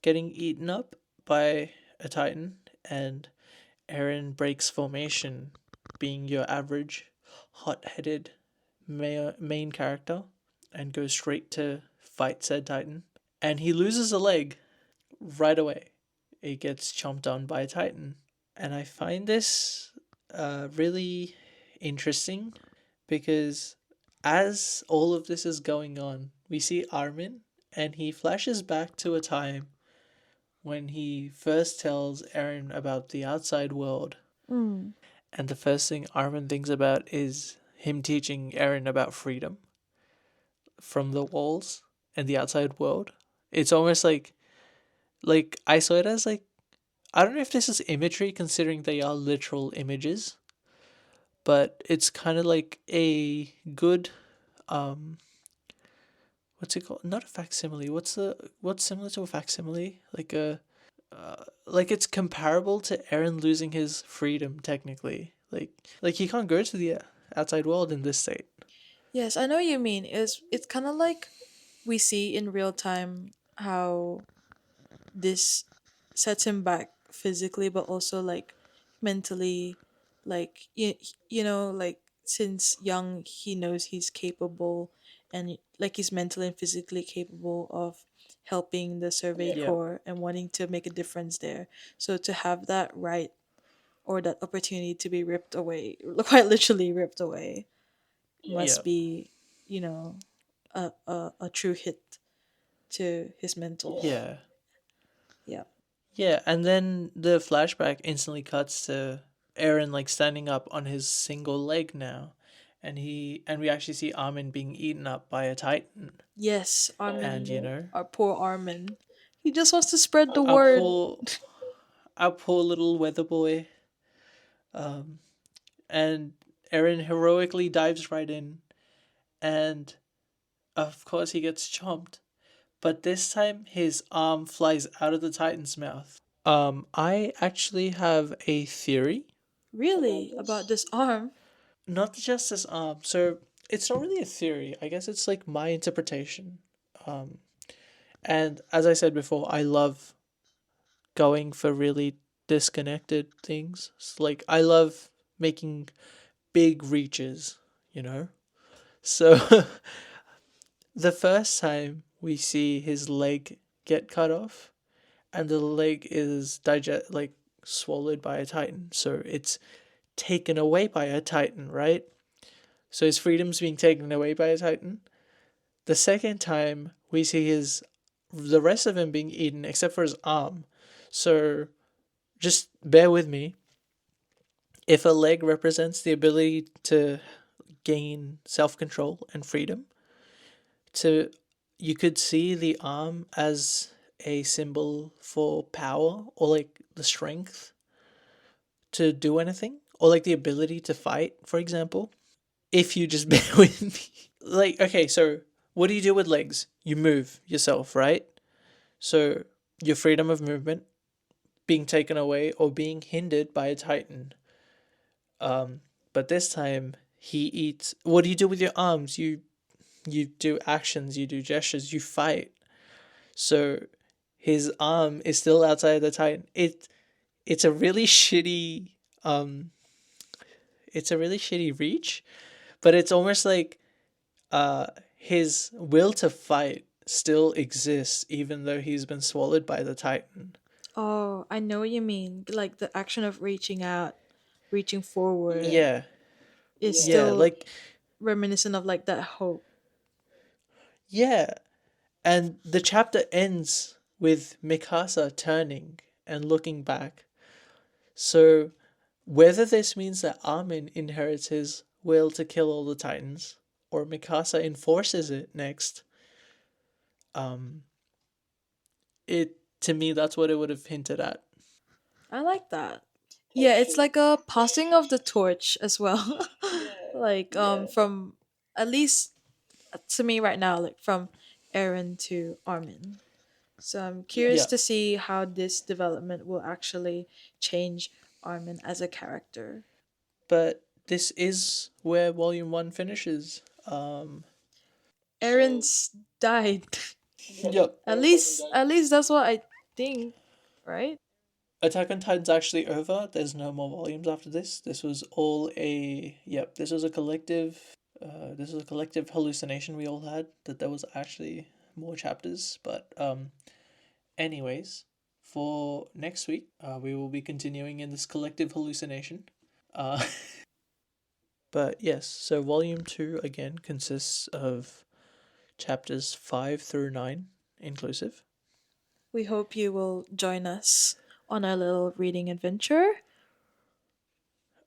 getting eaten up by a Titan, and Aaron breaks formation, being your average hot-headed main character, and goes straight to fight said Titan, and he loses a leg right away. It gets chomped on by a Titan. And I find this really interesting because as all of this is going on, we see Armin and he flashes back to a time when he first tells Eren about the outside world. Mm. And the first thing Armin thinks about is him teaching Eren about freedom from the walls and the outside world. It's almost like I saw it as like I don't know if this is imagery considering they are literal images, but it's kind of like a good um what's it called? Not a facsimile. What's similar to a facsimile? Like it's comparable to Eren losing his freedom technically. Like he can't go to the outside world in this state. Yes, I know what you mean. It's kind of like we see in real time how this sets him back physically, but also like mentally, like like since young he knows he's capable, and like he's mentally and physically capable of helping the Survey Yeah. Corps and wanting to make a difference there. So to have that right, or that opportunity to be ripped away, quite literally ripped away, Yeah. must be, you know, a true hit to his mental. Yeah. Yeah. Yeah, and then the flashback instantly cuts to Eren like standing up on his single leg now. And we actually see Armin being eaten up by a Titan. Yes, And Armin, our poor Armin. He just wants to spread the our word. poor little weather boy. Um and Eren heroically dives right in and of course he gets chomped. But this time his arm flies out of the Titan's mouth. I actually have a theory about Really, about this. this arm. Not just his arm. So it's not really a theory. I guess it's like my interpretation. Um, and as I said before, I love going for really disconnected things. Like I love making big reaches, you know? So the first time we see his leg get cut off and the leg is swallowed by a titan. So it's taken away by a Titan, right? So his freedom's being taken away by a Titan. The second time we see the rest of him being eaten except for his arm. So just bear with me. If a leg represents the ability to gain self-control and freedom, to you could see the arm as a symbol for power or like the strength to do anything or like the ability to fight, for example. If you just bear with me. Like, okay, so what do you do with legs? You move yourself, right? So your freedom of movement being taken away or being hindered by a titan. Um, but this time he eats. What do you do with your arms? You do actions, you do gestures, you fight. So his arm is still outside the titan. It's a really shitty it's a really shitty reach, but it's almost like uh his will to fight still exists even though he's been swallowed by the titan. Oh, I know what you mean. Like the action of reaching out, reaching forward Yeah. is Yeah, still like reminiscent of like that hope. yeah. And the chapter ends with Mikasa turning and looking back. So whether this means that Armin inherits his will to kill all the Titans, or Mikasa enforces it next, um, it to me that's what it would have hinted at. I like that. Yeah, it's like a passing of the torch as well. Like from at least to me right now, like from Aaron to Armin. So I'm curious Yeah, to see how this development will actually change Armin as a character. but this is where Volume One finishes. Aaron's died. Yep. At least that's what I think, right? Attack on Titan's actually over. There's no more volumes after this. This was all a yep. This was a collective. This was a collective hallucination we all had that there was actually more chapters. But anyways, for next week, we will be continuing in this collective hallucination. Uh, but yes, so volume two again consists of chapters 5 through 9 inclusive. We hope you will join us on our little reading adventure.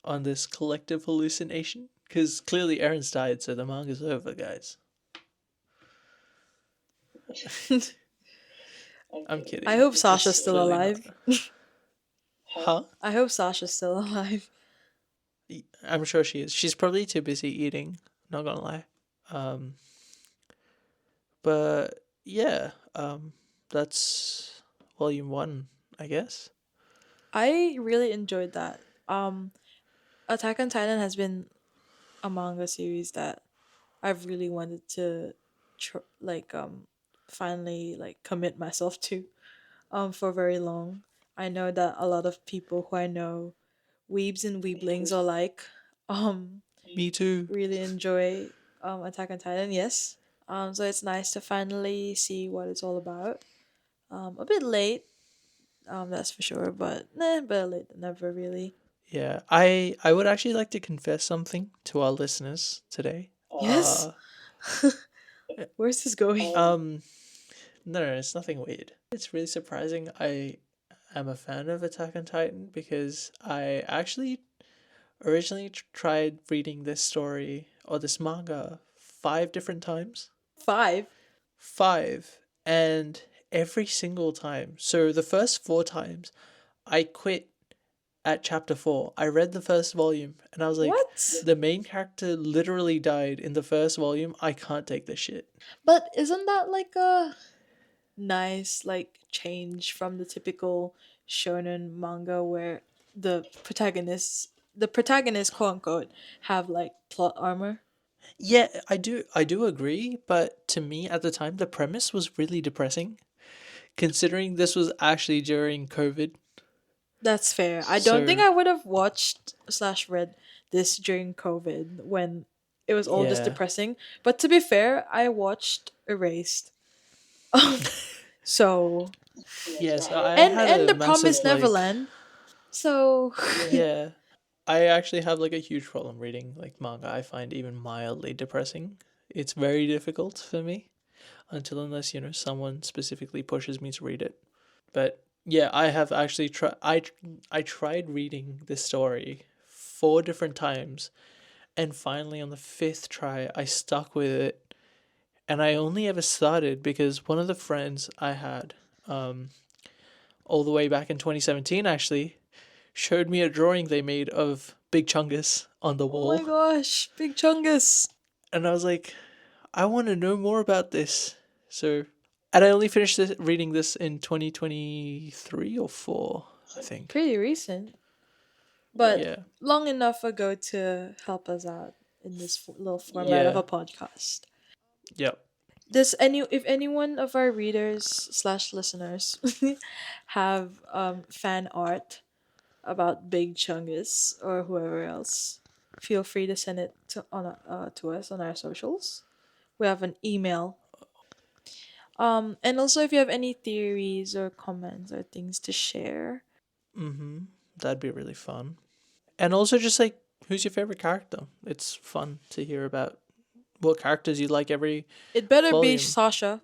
On this collective hallucination? Because clearly Aaron's died, so the manga's over, guys. I'm I kidding. hope Sasha's It's still clearly not. alive. Huh? I hope Sasha's still alive. I'm sure she is. She's probably too busy eating, not gonna lie. Um, but yeah, that's volume one, I guess. I really enjoyed that. Attack on Titan has been a manga series that I've really wanted to finally like commit myself to for very long. I know that a lot of people who I know, weebs and weeblings alike, um Me too. really enjoy Attack on Titan, yes. So it's nice to finally see what it's all about. A bit late, that's for sure, but better late than never, really. Yeah, I would actually like to confess something to our listeners today. Yes. Uh, Where's this going? no, it's nothing weird. It's really surprising. I am a fan of Attack on Titan because I actually originally tried reading this story or this manga 5 different times. Five. Five. And every single time. So the first 4 times, I quit at chapter 4. I read the first volume and I was like, What? the main character literally died in the first volume. I can't take this shit. But isn't that like a nice like change from the typical shonen manga where the protagonists quote unquote have like plot armor? Yeah, I do agree, but to me at the time the premise was really depressing considering this was actually during COVID. That's fair. I don't think So, I would have watched slash read this during COVID when it was all just yeah. depressing. But to be fair, I watched Erased. So Yes, I and had and a the massive Promised like Neverland. So yeah. I actually have like a huge problem reading like manga. I find even mildly depressing. It's very difficult for me until unless, someone specifically pushes me to read it. But yeah, I have actually tried. I tried reading this story 4 different times, and finally on the fifth try, I stuck with it. And I only ever started because one of the friends I had, um, all the way back in 2017, actually, showed me a drawing they made of Big Chungus on the Oh my wall, gosh, Big Chungus. and I was like, I want to know more about this. So, and I only finished reading this in 2023 or four, I think. Pretty recent, but Yeah. long enough ago to help us out in this little format of Yeah. a podcast. Yep. Does if any one of our readers slash listeners have fan art about Big Chungus or whoever else, feel free to send it to us on our socials. We have an email. And also if you have any theories or comments or things to share, Mm-hmm. That'd be really fun. And also just like, who's your favorite character? It's fun to hear about what characters you like every it better be volume. Sasha.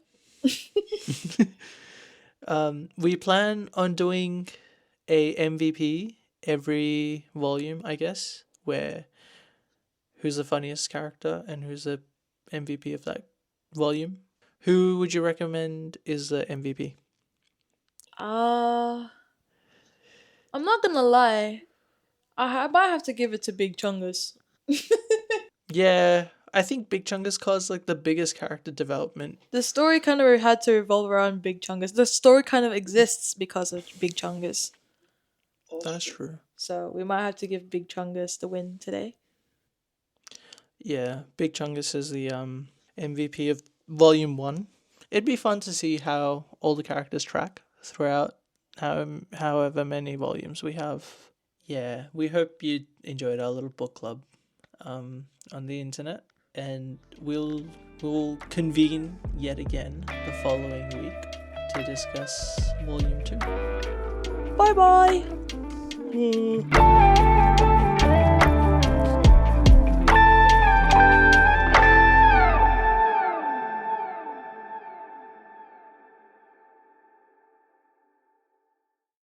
We plan on doing a MVP every volume, I guess, where who's the funniest character and who's the MVP of that volume. Who would you recommend is the MVP? Uh, I'm not gonna lie. I might have to give it to Big Chungus. Yeah, I think Big Chungus caused like the biggest character development. The story kind of had to revolve around Big Chungus. The story kind of exists because of Big Chungus. That's true. So we might have to give Big Chungus the win today. Yeah, Big Chungus is the MVP of Volume 1. It'd be fun to see how all the characters track throughout however many volumes we have. Yeah, we hope you enjoyed our little book club on the internet, and we'll convene yet again the following week to discuss Volume 2. Bye bye!